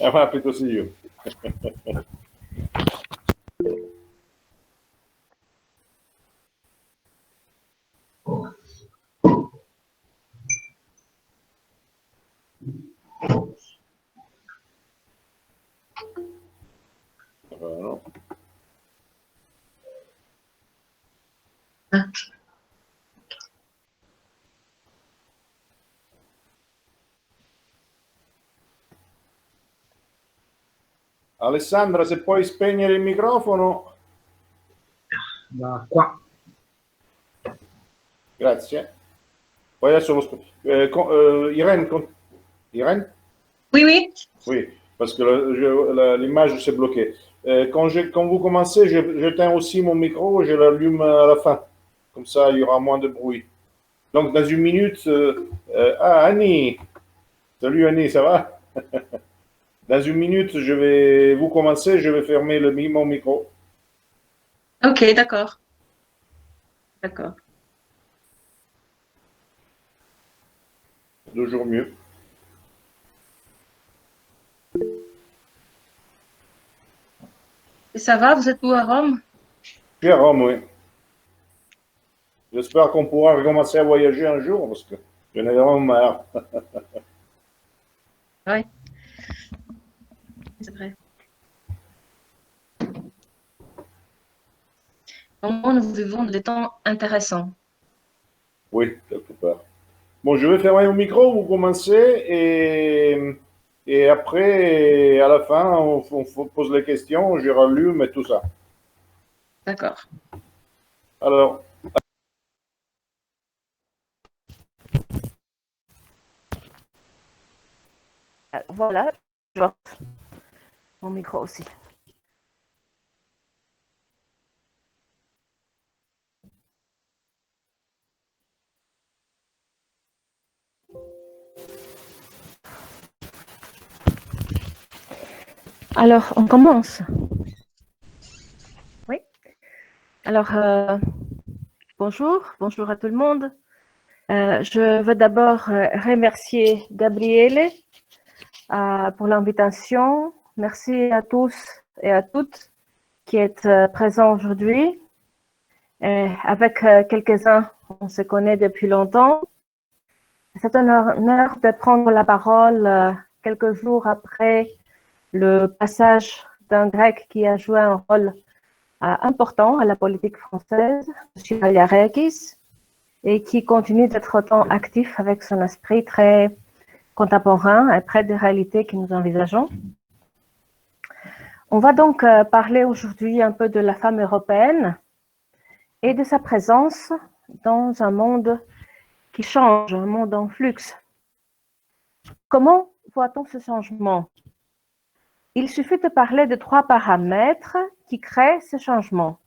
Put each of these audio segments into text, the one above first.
Ah, plutôt see you. Voilà. Alessandra, se puoi spegnere il microfono. Da qua. Grazie. Poi adesso Irène, Irène? Oui, oui. Oui, parce que l'image s'est bloquée. Quand vous commencez, j'éteins aussi mon micro et je l'allume à la fin. Comme ça, il y aura moins de bruit. Donc, dans une minute... Annie! Salut Annie, ça va? Dans une minute, vous commencez, je vais fermer mon micro. Ok, d'accord. D'accord. Toujours mieux. Et ça va, vous êtes où à Rome? Je suis à Rome, oui. J'espère qu'on pourra recommencer à voyager un jour parce que j'en ai vraiment marre. Oui, c'est vrai. Au moins, nous vivons des temps intéressants. Oui, quelque part. Bon, je vais fermer mon micro, vous commencez et après, à la fin, on pose les questions, je rallume et tout ça. D'accord. Alors, Voilà, je vois mon micro aussi. Alors, on commence. Oui. Alors, bonjour à tout le monde. Je veux d'abord remercier Gabriele pour l'invitation. Merci à tous et à toutes qui êtes présents aujourd'hui. Avec quelques-uns, on se connaît depuis longtemps. C'est un honneur de prendre la parole quelques jours après le passage d'un grec qui a joué un rôle important à la politique française, M. Aliarakis, et qui continue d'être autant actif avec son esprit très contemporain et près des réalités que nous envisageons. On va donc parler aujourd'hui un peu de la femme européenne et de sa présence dans un monde qui change, un monde en flux. Comment voit-on ce changement? Il suffit de parler de 3 paramètres qui créent ce changement.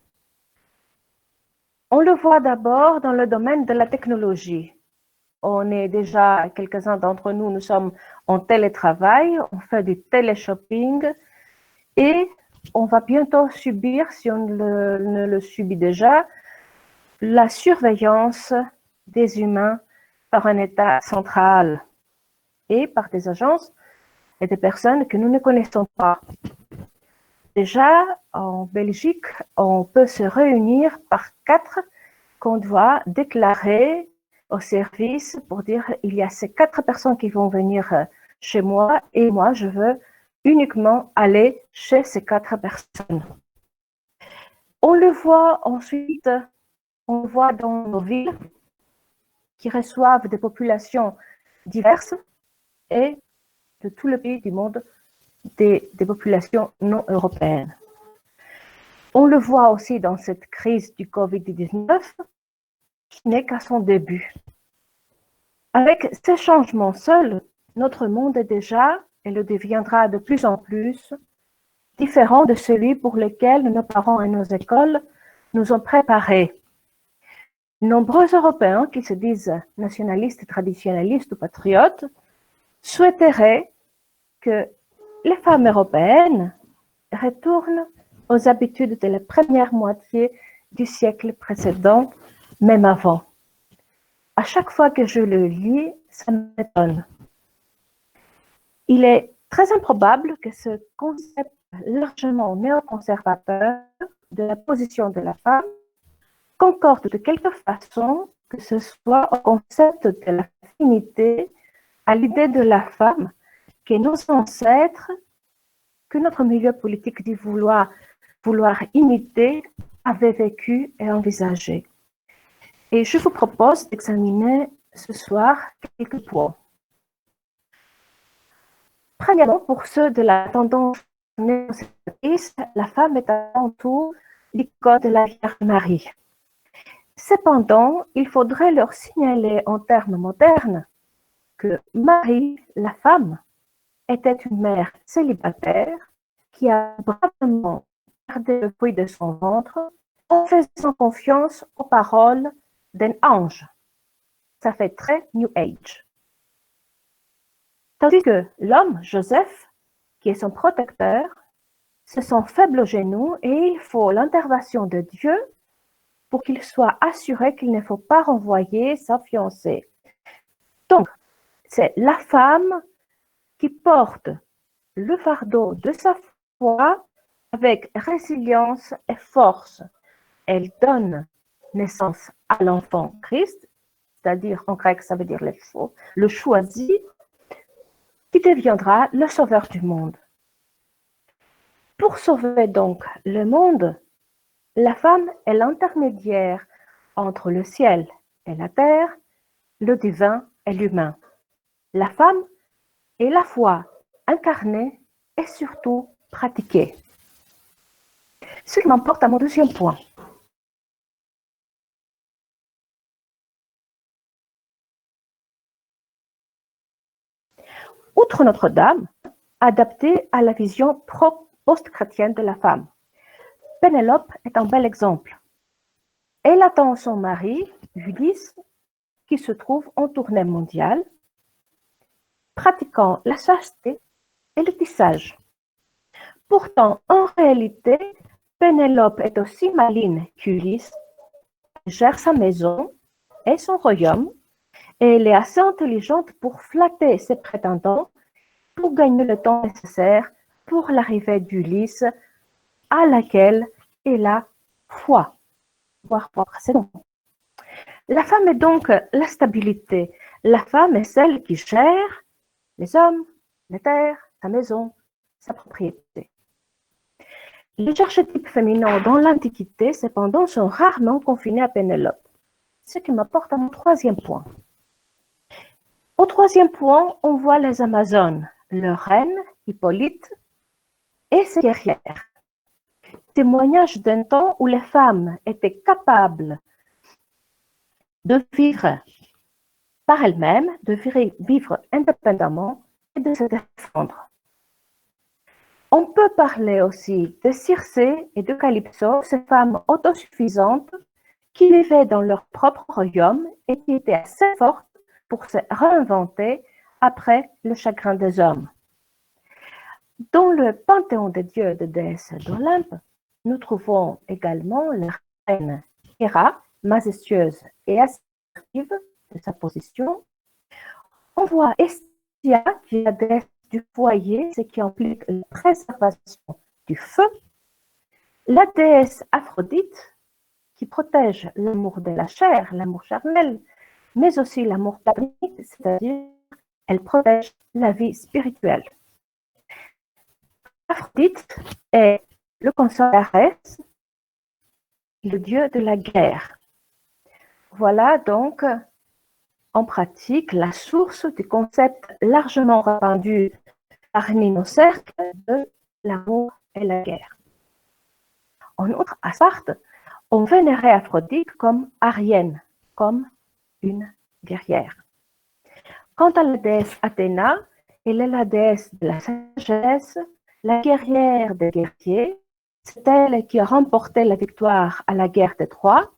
On le voit d'abord dans le domaine de la technologie. On est déjà, quelques-uns d'entre nous, nous sommes en télétravail, on fait du téléshopping et on va bientôt subir, si on ne le subit déjà, la surveillance des humains par un État central et par des agences et des personnes que nous ne connaissons pas. Déjà, en Belgique, on peut se réunir par 4 qu'on doit déclarer au service pour dire il y a ces 4 personnes qui vont venir chez moi et moi, je veux uniquement aller chez ces 4 personnes. On le voit ensuite, on le voit dans nos villes qui reçoivent des populations diverses et de tous les pays du monde, des populations non européennes. On le voit aussi dans cette crise du Covid-19 qui n'est qu'à son début. Avec ces changements seuls, notre monde est déjà, et le deviendra de plus en plus, différent de celui pour lequel nos parents et nos écoles nous ont préparés. Nombreux Européens, qu'ils se disent nationalistes, traditionnalistes ou patriotes, souhaiteraient que les femmes européennes retournent aux habitudes de la première moitié du siècle précédent, même avant. À chaque fois que je le lis, ça m'étonne. Il est très improbable que ce concept largement néoconservateur de la position de la femme concorde de quelque façon que ce soit au concept de la féminité, à l'idée de la femme que nos ancêtres, que notre milieu politique dit vouloir imiter, avaient vécu et envisagé. Et je vous propose d'examiner ce soir quelques points. Premièrement, pour ceux de la tendance néoconservatrice, la femme est avant tout l'icône de la Vierge Marie. Cependant, il faudrait leur signaler en termes modernes que Marie, la femme, était une mère célibataire qui a bravement gardé le fruit de son ventre en faisant confiance aux paroles d'un ange. Ça fait très New Age. Tandis que l'homme, Joseph, qui est son protecteur, se sent faible aux genoux et il faut l'intervention de Dieu pour qu'il soit assuré qu'il ne faut pas renvoyer sa fiancée. Donc, c'est la femme qui porte le fardeau de sa foi avec résilience et force. Elle donne naissance à l'enfant Christ, c'est-à-dire en grec ça veut dire le choisi, qui deviendra le sauveur du monde. Pour sauver donc le monde, la femme est l'intermédiaire entre le ciel et la terre, le divin et l'humain. La femme est la foi incarnée et surtout pratiquée. Ce qui m'emporte à mon deuxième point. Outre Notre-Dame, adaptée à la vision post-chrétienne de la femme, Pénélope est un bel exemple. Elle attend son mari, Ulysse, qui se trouve en tournée mondiale, pratiquant la chasteté et le tissage. Pourtant, en réalité, Pénélope est aussi maligne qu'Ulysse. Elle gère sa maison et son royaume, et elle est assez intelligente pour flatter ses prétendants pour gagner le temps nécessaire pour l'arrivée d'Ulysse, à laquelle elle a foi, voire précédent. La femme est donc la stabilité. La femme est celle qui gère les hommes, les terres, sa maison, sa propriété. Les archétypes féminins dans l'Antiquité, cependant, sont rarement confinés à Pénélope, ce qui m'apporte à mon troisième point. Au troisième point, on voit les Amazones, leur reine, Hippolyte, et ses guerrières. Témoignage d'un temps où les femmes étaient capables de vivre par elles-mêmes, de vivre indépendamment et de se défendre. On peut parler aussi de Circé et de Calypso, ces femmes autosuffisantes qui vivaient dans leur propre royaume et qui étaient assez fortes pour se réinventer après le chagrin des hommes. Dans le panthéon des dieux et des déesses d'Olympe, nous trouvons également la reine Héra, majestueuse et assertive de sa position. On voit Hestia, qui est la déesse du foyer, ce qui implique la préservation du feu. La déesse Aphrodite, qui protège l'amour de la chair, l'amour charnel, mais aussi l'amour platonique, c'est-à-dire elle protège la vie spirituelle. Aphrodite est le consort d'Arès, le dieu de la guerre. Voilà donc en pratique la source du concept largement répandu parmi nos cercles de l'amour et la guerre. En outre, à Sparte, on vénérait Aphrodite comme arienne, comme une guerrière. Quant à la déesse Athéna, elle est la déesse de la sagesse, la guerrière des guerriers. C'est elle qui a remporté la victoire à la guerre de Troie,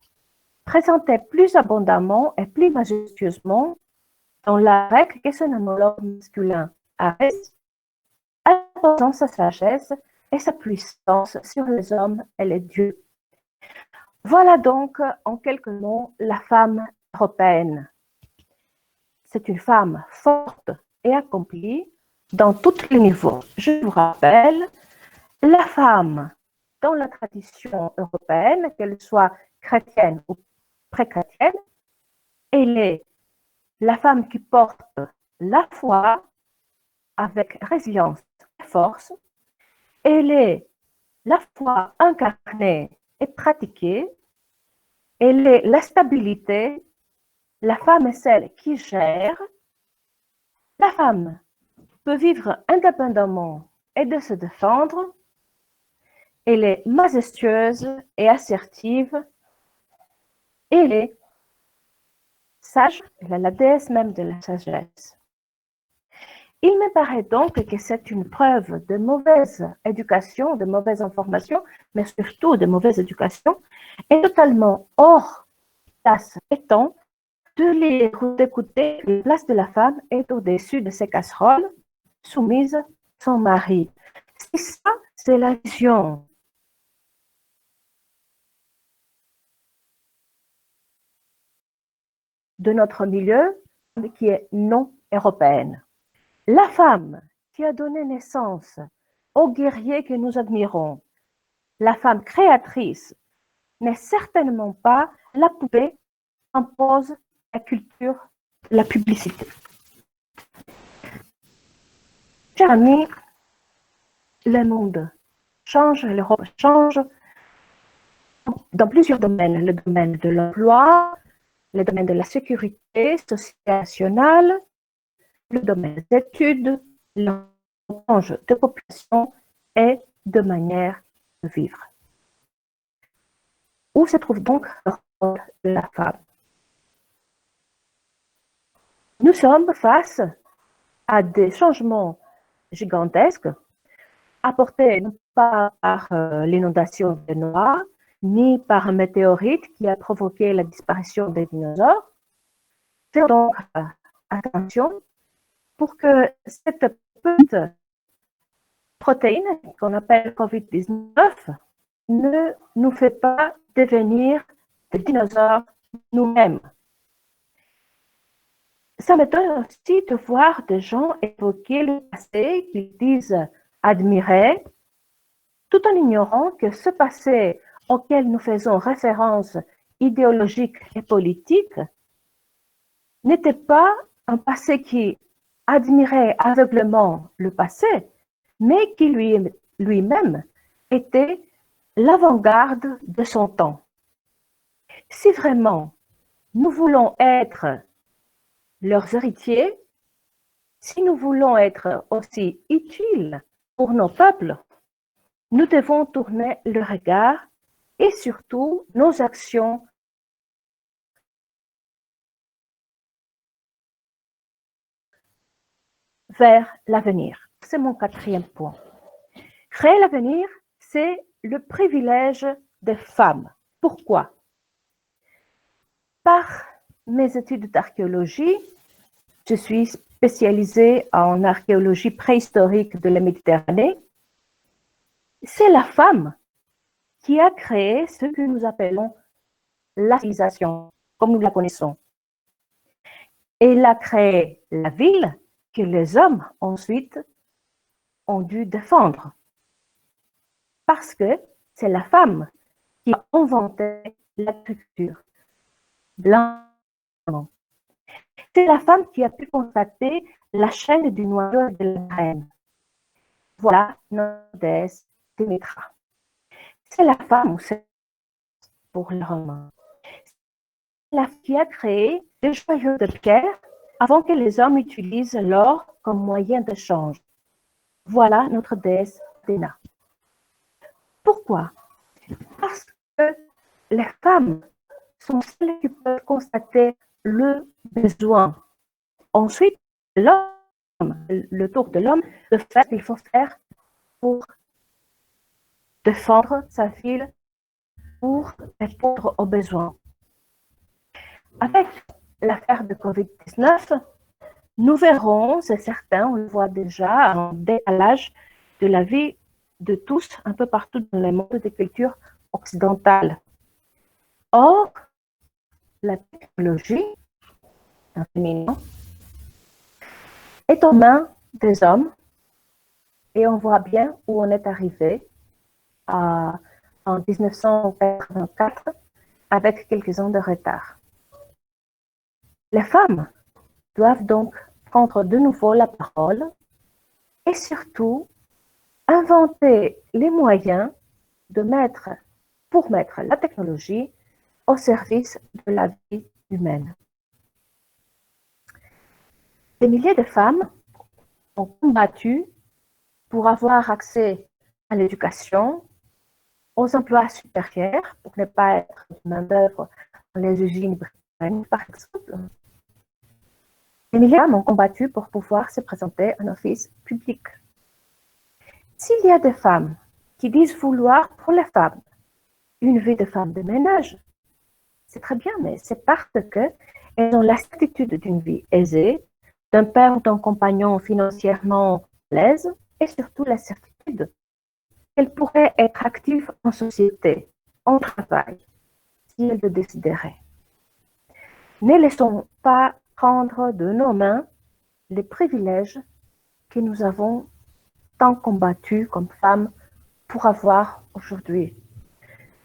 présentée plus abondamment et plus majestueusement dans la grecque que son homologue masculin, Arès, apportant sa sagesse et sa puissance sur les hommes et les dieux. Voilà donc, en quelques mots, la femme européenne. C'est une femme forte et accomplie, dans tous les niveaux. Je vous rappelle, la femme, dans la tradition européenne, qu'elle soit chrétienne ou pré-chrétienne, elle est la femme qui porte la foi avec résilience et force. Elle est la foi incarnée et pratiquée. Elle est la stabilité. La femme est celle qui gère. La femme peut vivre indépendamment et de se défendre. Elle est majestueuse et assertive. Elle est sage. Elle est la déesse même de la sagesse. Il me paraît donc que c'est une preuve de mauvaise éducation, de mauvaise information, mais surtout de mauvaise éducation, et totalement hors place et temps d'écouter que la place de la femme est au-dessus de ses casseroles, soumise à son mari. Si ça, c'est la vision de notre milieu qui est non européenne. La femme qui a donné naissance au guerrier que nous admirons, la femme créatrice, n'est certainement pas la poupée impose la culture, la publicité. Chers amis, le monde change, l'Europe change dans plusieurs domaines. Le domaine de l'emploi, le domaine de la sécurité sociale nationale, le domaine des études, le change de population et de manière de vivre. Où se trouve donc le rôle de la femme? Nous sommes face à des changements gigantesques apportés non pas par l'inondation de Noah, ni par un météorite qui a provoqué la disparition des dinosaures. Faisons donc attention pour que cette petite protéine qu'on appelle COVID-19 ne nous fait pas devenir des dinosaures nous-mêmes. Ça m'étonne aussi de voir des gens évoquer le passé qu'ils disent admirer, tout en ignorant que ce passé auquel nous faisons référence idéologique et politique n'était pas un passé qui admirait aveuglément le passé, mais qui lui-même était l'avant-garde de son temps. Si vraiment nous voulons être leurs héritiers, si nous voulons être aussi utiles pour nos peuples, nous devons tourner le regard et surtout nos actions vers l'avenir. C'est mon quatrième point. Créer l'avenir, c'est le privilège des femmes. Pourquoi? Par mes études d'archéologie, je suis spécialisée en archéologie préhistorique de la Méditerranée. C'est la femme qui a créé ce que nous appelons la civilisation, comme nous la connaissons. Elle a créé la ville que les hommes ensuite ont dû défendre. Parce que c'est la femme qui a inventé l'agriculture. C'est la femme qui a pu constater la chaîne du noyau et de la graine. Voilà notre déesse Démétra. C'est la femme, c'est pour le roman. C'est la femme qui a créé les joyaux de pierre avant que les hommes utilisent l'or comme moyen d'échange. Voilà notre déesse Athéna. Pourquoi? Parce que les femmes sont celles qui peuvent constater le besoin. Ensuite, l'homme, le tour de l'homme, de faire ce qu'il faut faire pour défendre sa ville, pour répondre aux besoins. Avec l'affaire de COVID-19, nous verrons, c'est certain, on le voit déjà, un décalage de la vie de tous un peu partout dans le monde des cultures occidentales. Or, la technologie féminin est aux mains des hommes et on voit bien où on est arrivé en 1984 avec quelques ans de retard. Les femmes doivent donc prendre de nouveau la parole et surtout inventer les moyens pour mettre la technologie au service de la vie humaine. Des milliers de femmes ont combattu pour avoir accès à l'éducation, aux emplois supérieurs, pour ne pas être main-d'œuvre dans les usines britanniques, par exemple. Des milliers de femmes ont combattu pour pouvoir se présenter en office public. S'il y a des femmes qui disent vouloir pour les femmes une vie de femme de ménage, c'est très bien, mais c'est parce qu'elles ont la certitude d'une vie aisée, d'un père ou d'un compagnon financièrement à l'aise, et surtout la certitude qu'elles pourraient être actives en société, en travail, si elles le décideraient. Ne laissons pas prendre de nos mains les privilèges que nous avons tant combattus comme femmes pour avoir aujourd'hui.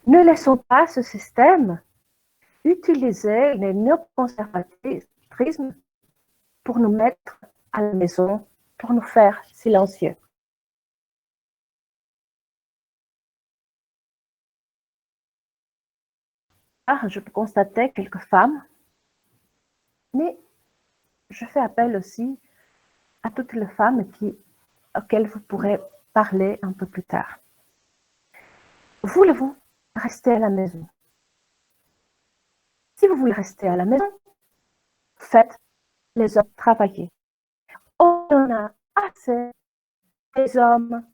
Ne laissons pas ce système utiliser le néoconservatisme pour nous mettre à la maison, pour nous faire silencieux. Je peux constater quelques femmes, mais je fais appel aussi à toutes les femmes auxquelles vous pourrez parler un peu plus tard. Voulez-vous rester à la maison? Si vous voulez rester à la maison, faites les hommes travailler. On en a assez des hommes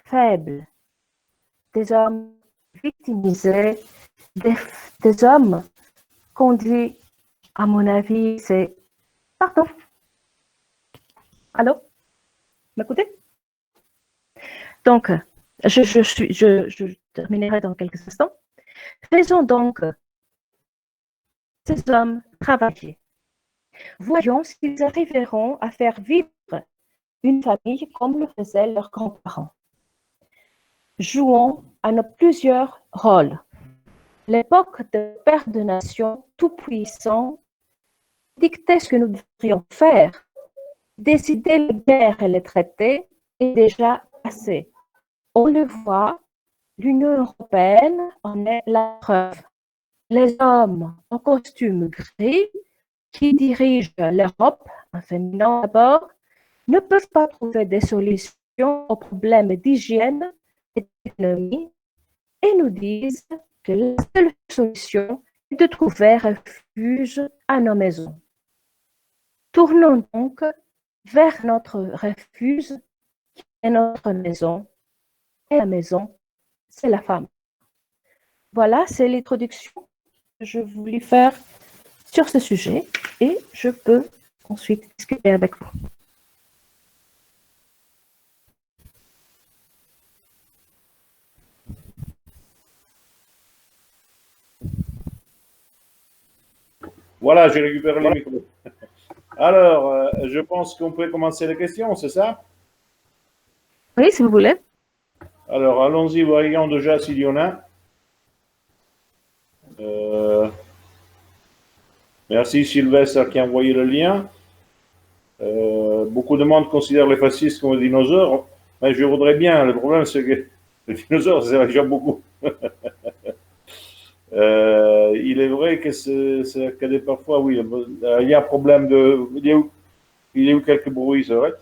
faibles, des hommes victimisés, des hommes qu'on dit, à mon avis, c'est... Pardon. Allô? M'écoutez? Donc, je terminerai dans quelques instants. Faisons donc ces hommes travailler. Voyons s'ils arriveront à faire vivre une famille comme le faisaient leurs grands-parents. Jouons à nos plusieurs rôles. L'époque de père de nation tout-puissant dictait ce que nous devrions faire. Décider les guerres et les traités est déjà passé. On le voit, l'Union européenne en est la preuve. Les hommes en costume gris qui dirigent l'Europe, en féminin d'abord, ne peuvent pas trouver des solutions aux problèmes d'hygiène et d'économie et nous disent que la seule solution est de trouver refuge à nos maisons. Tournons donc vers notre refuge qui est notre maison. Et la maison, c'est la femme. Voilà, c'est l'introduction que je voulais faire sur ce sujet et je peux ensuite discuter avec vous. Voilà, j'ai récupéré le micro. Alors, je pense qu'on peut commencer les questions, c'est ça? Oui, si vous voulez. Alors, allons-y, voyons déjà s'il y en a. Merci Sylvestre qui a envoyé le lien. Beaucoup de monde considèrent les fascistes comme des dinosaures. Mais je voudrais bien. Le problème, c'est que les dinosaures, c'est déjà beaucoup. Il est vrai que parfois, oui, il y a un problème de. Il y a eu quelques bruits, c'est vrai.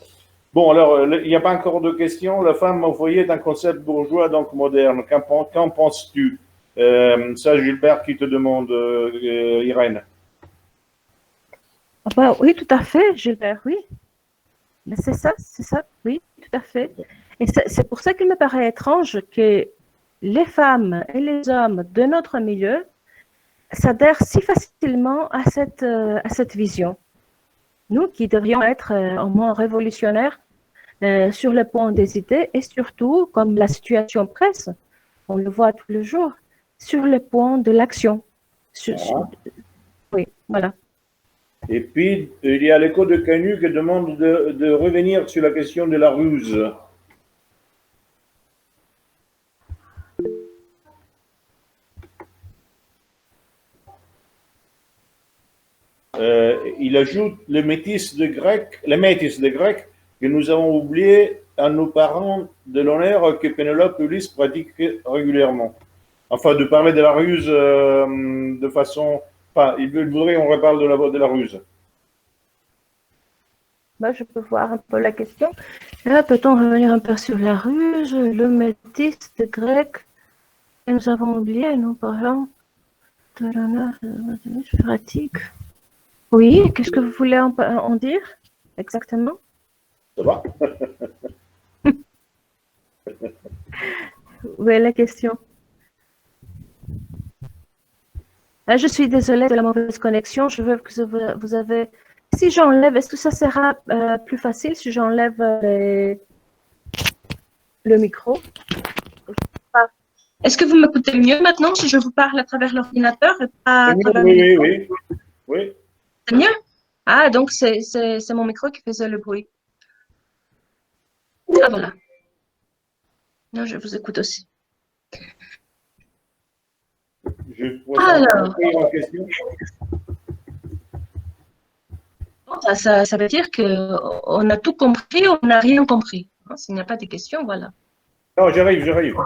Bon, alors, il n'y a pas encore de questions. La femme au foyer est un concept bourgeois, donc moderne. Qu'en penses-tu? Ça, Gilbert qui te demande, Irène. Oui, tout à fait, Gilbert, oui. Mais c'est ça, oui, tout à fait. Et c'est pour ça qu'il me paraît étrange que les femmes et les hommes de notre milieu s'adhèrent si facilement à cette vision. Nous qui devrions être au moins révolutionnaires sur le point des idées et surtout, comme la situation presse, on le voit tous les jours, sur le point de l'action. Oui, voilà. Et puis, il y a l'écho de Canu qui demande de revenir sur la question de la ruse. Il ajoute les métis de grec que nous avons oublié à nos parents de l'honneur que Pénélope Ulysse pratique régulièrement. Enfin, de parler de la ruse de façon... Enfin, il voudrait qu'on reparle de la ruse. Bah, je peux voir un peu la question. Là, peut-on revenir un peu sur la ruse, le métis de grec que nous avons oublié, nous parlons de l'honneur pratique. Oui, qu'est-ce que vous voulez en dire exactement? Ça va? Où est la question? Là, je suis désolée de la mauvaise connexion. Je veux que vous avez... Si j'enlève, est-ce que ça sera plus facile si j'enlève le micro? Est-ce que vous m'écoutez mieux maintenant si je vous parle à travers l'ordinateur et pas à travers le micro? Oui. C'est mieux? Ah, donc c'est mon micro qui faisait le bruit. Ah, voilà. Non, je vous écoute aussi. Alors, ça veut dire qu'on a tout compris, on n'a rien compris. S'il n'y a pas de questions, voilà. Non, j'arrive.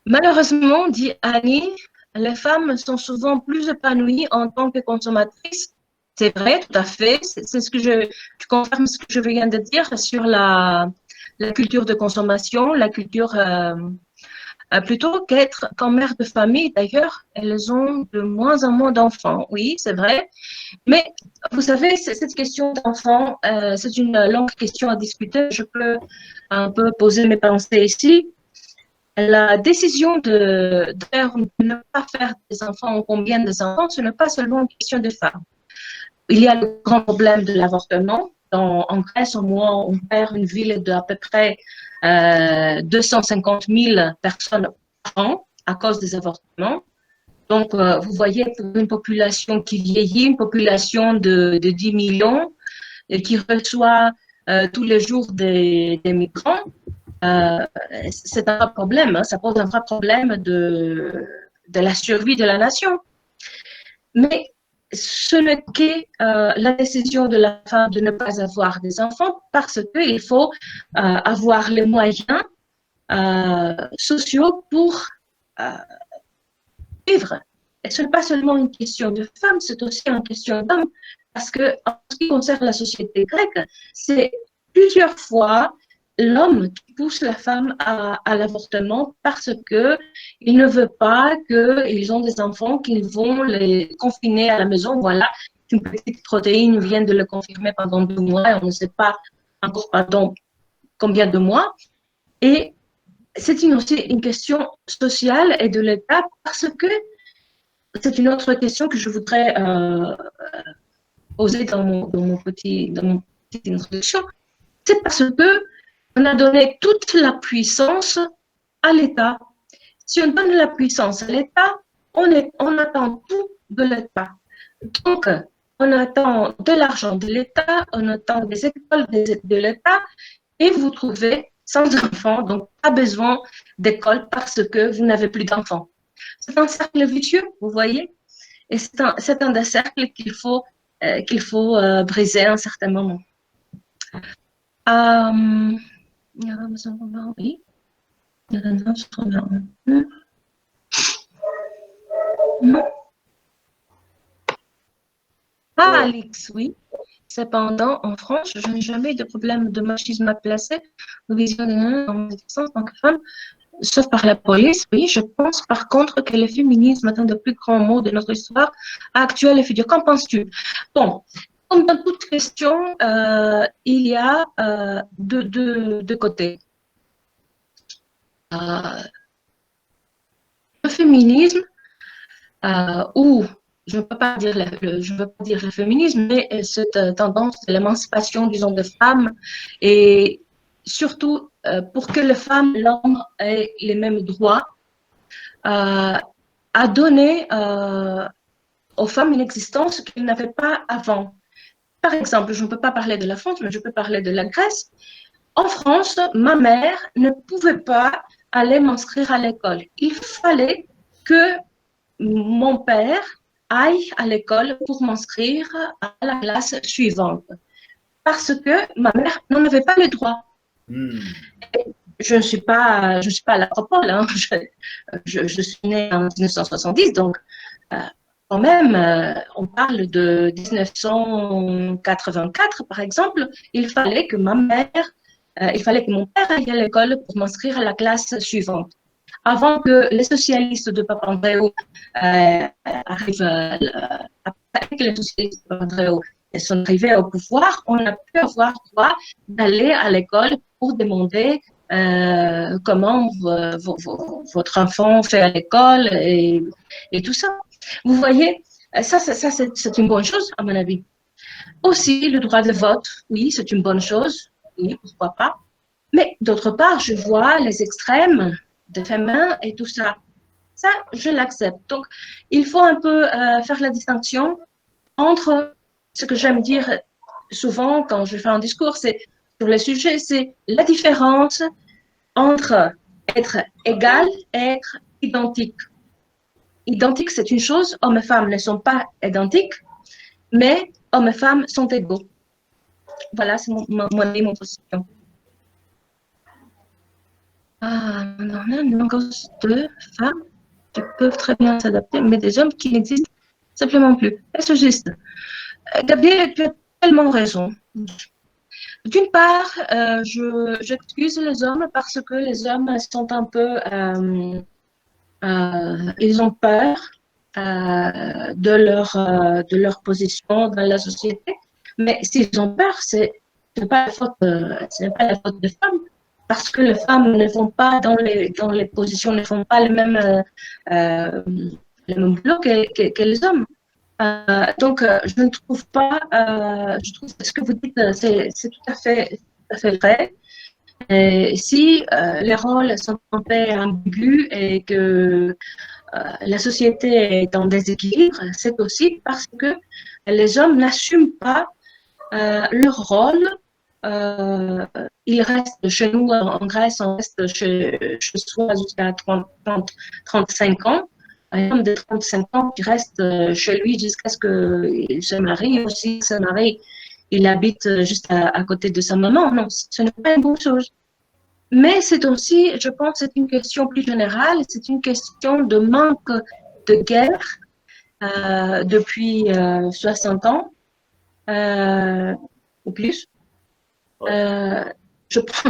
Malheureusement, dit Annie, les femmes sont souvent plus épanouies en tant que consommatrices. C'est vrai, tout à fait. C'est ce que je confirme ce que je viens de dire sur la culture de consommation, la culture plutôt qu'être comme mère de famille. D'ailleurs, elles ont de moins en moins d'enfants. Oui, c'est vrai. Mais vous savez, cette question d'enfant, c'est une longue question à discuter. Je peux un peu poser mes pensées ici. La décision de ne pas faire des enfants ou combien des enfants, ce n'est pas seulement une question de femmes. Il y a le grand problème de l'avortement. En Grèce, au moins, on perd une ville d'à peu près 250 000 personnes par an à cause des avortements. Donc, vous voyez, pour une population qui vieillit, une population de 10 millions et qui reçoit tous les jours des migrants, c'est un vrai problème. Hein, ça pose un vrai problème de la survie de la nation. Mais ce n'est que la décision de la femme de ne pas avoir des enfants parce qu'il faut avoir les moyens sociaux pour vivre. Et ce n'est pas seulement une question de femme, c'est aussi une question d'homme. Parce que en ce qui concerne la société grecque, c'est plusieurs fois l'homme qui pousse la femme à l'avortement parce qu'il ne veut pas qu'ils ont des enfants qu'ils vont les confiner à la maison. Voilà, une petite protéine vient de le confirmer pendant 2 mois et on ne sait pas encore pendant combien de mois. Et c'est aussi une question sociale et de l'État parce que c'est une autre question que je voudrais poser dans mon petite introduction. C'est parce que on a donné toute la puissance à l'État. Si on donne la puissance à l'État, on attend tout de l'État. Donc, on attend de l'argent de l'État, on attend des écoles de l'État, et vous trouvez sans enfants, donc pas besoin d'école parce que vous n'avez plus d'enfants. C'est un cercle vicieux, vous voyez, et c'est un des cercles qu'il faut briser à un certain moment. Oui. Ah, Alix, oui. Cependant, en France, je n'ai jamais eu de problème de machisme à placer ou vision en tant que femme, sauf par la police. Oui, je pense par contre que le féminisme est un des plus grands mots de notre histoire actuelle et future. Qu'en penses-tu? Bon, comme dans toute question, il y a deux côtés. Le féminisme, ou je ne peux pas dire le féminisme, mais cette tendance de l'émancipation, disons, des femmes, et surtout pour que les femmes et l'homme aient les mêmes droits, a donné aux femmes une existence qu'ils n'avaient pas avant. Par exemple, je ne peux pas parler de la France, mais je peux parler de la Grèce. En France, ma mère ne pouvait pas aller m'inscrire à l'école. Il fallait que mon père aille à l'école pour m'inscrire à la classe suivante. Parce que ma mère n'en avait pas le droit. Je ne suis pas l'Acropole, hein. Je suis née en 1970, donc quand même, on parle de 1984, par exemple. Il fallait que mon père aille à l'école pour m'inscrire à la classe suivante. Avant que les socialistes de Papandréou arrivent, après que les socialistes de Papandréou sont arrivés au pouvoir, on a pu avoir droit d'aller à l'école pour demander comment votre enfant fait à l'école et tout ça. Vous voyez, ça c'est une bonne chose, à mon avis. Aussi, le droit de vote, oui, c'est une bonne chose, oui, pourquoi pas. Mais d'autre part, je vois les extrêmes des femmes et tout ça. Ça, je l'accepte. Donc, il faut un peu faire la distinction entre ce que j'aime dire souvent quand je fais un discours, c'est sur le sujet, c'est la différence entre être égal et être identique. Identique, c'est une chose, hommes et femmes ne sont pas identiques, mais hommes et femmes sont égaux. Voilà, c'est mon position. On a un nombre de femmes qui peuvent très bien s'adapter, mais des hommes qui n'existent simplement plus. Est-ce juste? Gabriel, tu as tellement raison. D'une part, j'excuse les hommes parce que les hommes sont un peu... ils ont peur de leur position dans la société. Mais s'ils ont peur, ce n'est pas la faute des femmes. Parce que les femmes ne vont pas dans les positions, ne font pas le même boulot que les hommes. Donc, je ne trouve pas, je trouve que ce que vous dites, c'est tout à fait vrai. Et si les rôles sont un peu ambigus et que la société est en déséquilibre, c'est aussi parce que les hommes n'assument pas leur rôle. Ils restent chez nous en Grèce, on reste chez soi jusqu'à 35 ans. Un homme de 35 ans qui reste chez lui jusqu'à ce qu'il se marie. Aussi, se marie, il habite juste à côté de sa maman. Non, ce n'est pas une bonne chose. Mais c'est aussi, je pense, c'est une question plus générale. C'est une question de manque de guerre depuis 60 ans ou plus. Je pense,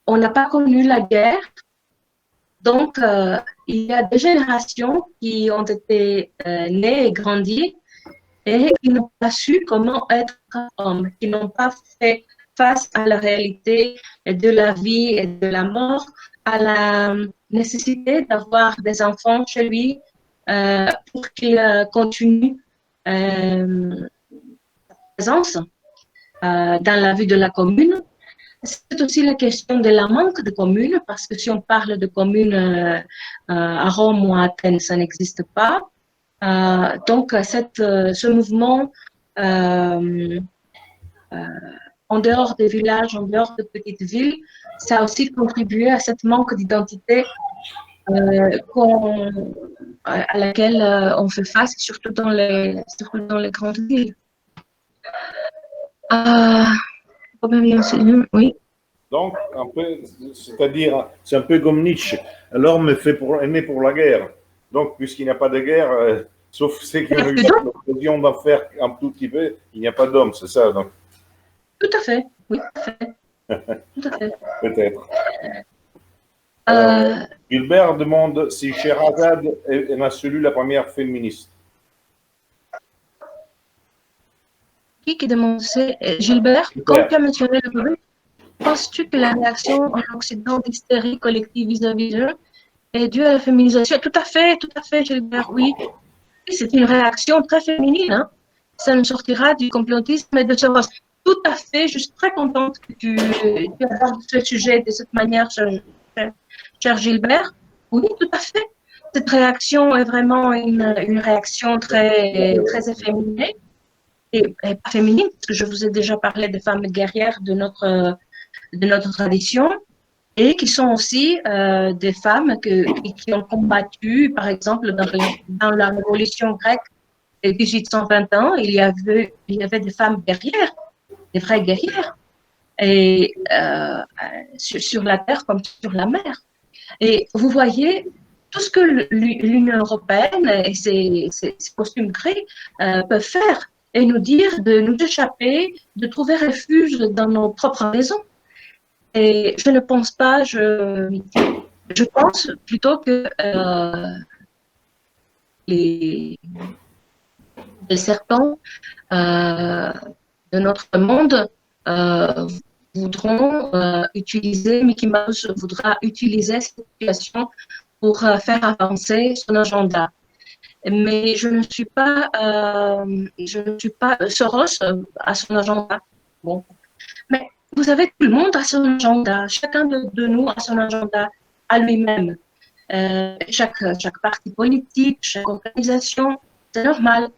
on n'a pas connu la guerre. Donc, il y a des générations qui ont été nées et grandies et qui n'ont pas su comment être homme, qui n'ont pas fait face à la réalité de la vie et de la mort, à la nécessité d'avoir des enfants chez lui pour qu'ils continuent sa présence dans la vie de la commune. C'est aussi la question de la manque de communes, parce que si on parle de communes à Rome ou à Athènes, ça n'existe pas. Donc, ce mouvement en dehors des villages, en dehors de petites villes, ça a aussi contribué à cette manque d'identité à laquelle on fait face, surtout dans les grandes villes. Oui. Donc, un peu, c'est-à-dire, c'est un peu comme Nietzsche. L'homme est né pour la guerre. Donc, puisqu'il n'y a pas de guerre, sauf ceux qui ont eu l'occasion d'en faire un tout petit peu, il n'y a pas d'homme, c'est ça. Donc. Tout à fait, oui, tout à fait. Tout à fait. Peut-être. Gilbert demande si Sherazade est la première féministe. Qui demande? C'est Gilbert. Comme tu as mentionné le groupe, penses-tu que la réaction en Occident d'hystérie collective vis-à-vis d'eux est due à la féminisation? Tout à fait, Gilbert, oui. C'est une réaction très féminine. Hein? Ça nous sortira du complotisme et de ce rose. Tout à fait, je suis très contente que tu abordes ce sujet de cette manière, cher Gilbert. Oui, tout à fait. cette réaction est vraiment une réaction très, très efféminée et pas féminine, parce que je vous ai déjà parlé des femmes guerrières de notre tradition et qui sont aussi des femmes qui ont combattu, par exemple, dans la révolution grecque de 1821, il y avait des femmes guerrières, des vraies guerrières, et sur la terre comme sur la mer. Et vous voyez, tout ce que l'Union européenne et ses costumes gris peuvent faire et nous dire de nous échapper, de trouver refuge dans nos propres maisons. Et je ne pense pas, je pense plutôt que les serpents de notre monde voudront utiliser, Mickey Mouse voudra utiliser cette situation pour faire avancer son agenda. Mais je ne suis pas Soros à son agenda. Bon. Mais vous savez, tout le monde a son agenda. Chacun de nous a son agenda à lui-même. Chaque parti politique, chaque organisation, c'est normal.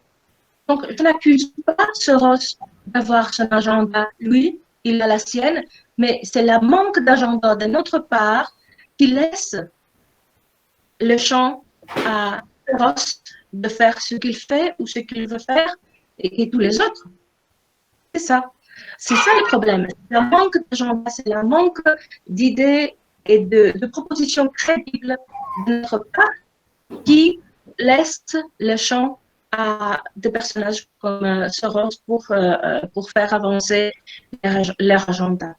Donc, je n'accuse pas Soros d'avoir son agenda. Lui, il a la sienne, mais c'est le manque d'agenda de notre part qui laisse le champ à Soros de faire ce qu'il fait ou ce qu'il veut faire et tous les autres. C'est ça. C'est ça le problème. C'est le manque d'agenda, c'est le manque d'idées et de propositions crédibles de notre part qui laisse le champ à des personnages comme Soros pour faire avancer leur agenda.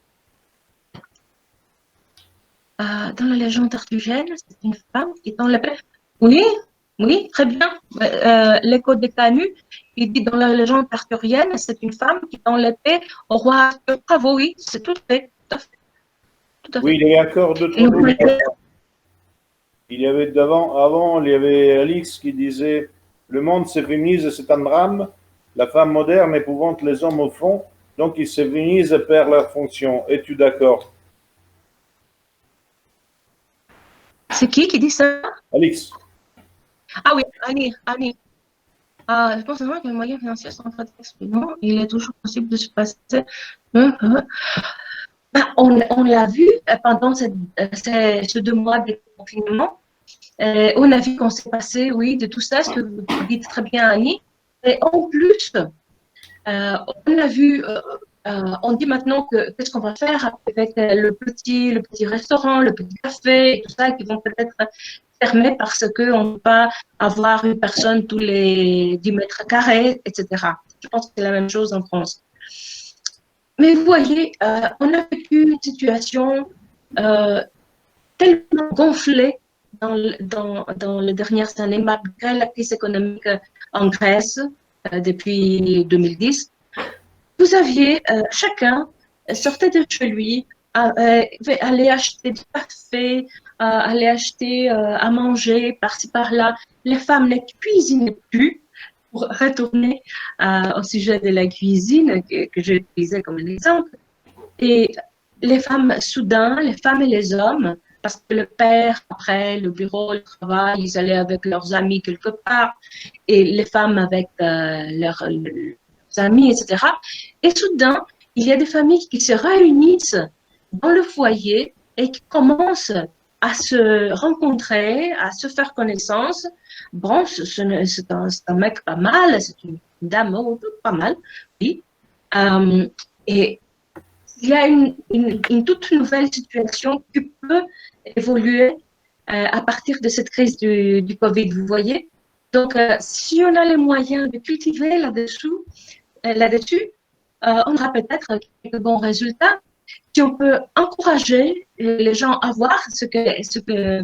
Dans la légende arthurienne, c'est une femme qui tend l'épée. Oui, très bien. L'écho des Canuts, il dit dans la légende arthurienne, c'est une femme qui tend l'épée au roi Arthur. Bravo, oui, c'est tout à fait. Oui, il y avait encore deux, trois choses. Il y avait avant, il y avait Alix qui disait le monde se féminise, c'est un drame. La femme moderne épouvante les hommes au fond, donc ils se féminisent et perdent leur fonction. Es-tu d'accord? C'est qui dit ça? Alix. Ah oui, Annie. Je pense que les moyens financiers sont très exprimants. Il est toujours possible de se passer. On l'a vu pendant ces 2 mois de confinement. On a vu qu'on s'est passé, oui, de tout ça, ce que vous dites très bien, Annie. Et en plus, on a vu, on dit maintenant que qu'est-ce qu'on va faire avec le petit restaurant, le petit café, et tout ça, qui vont peut-être fermer parce qu'on ne peut pas avoir une personne tous les 10 mètres carrés, etc. Je pense que c'est la même chose en France. Mais vous voyez, on a vécu une situation tellement gonflée dans les dernières années, malgré la crise économique en Grèce depuis 2010. Vous aviez, chacun sortait de chez lui, allait acheter du café, allait acheter à manger par-ci par-là. Les femmes ne cuisinaient plus. Pour retourner au sujet de la cuisine que j'ai utilisé comme exemple. Et les femmes, soudain, les femmes et les hommes, parce que le père, après le bureau, le travail, ils allaient avec leurs amis quelque part, et les femmes avec leurs amis, etc. Et soudain, il y a des familles qui se réunissent dans le foyer et qui commencent à se rencontrer, à se faire connaissance. Bon, c'est un mec pas mal, c'est une dame pas mal, oui. Et il y a une toute nouvelle situation qui peut évoluer à partir de cette crise du Covid, vous voyez. Donc, si on a les moyens de cultiver là-dessus, on aura peut-être quelques bons résultats. Si on peut encourager les gens à voir ce que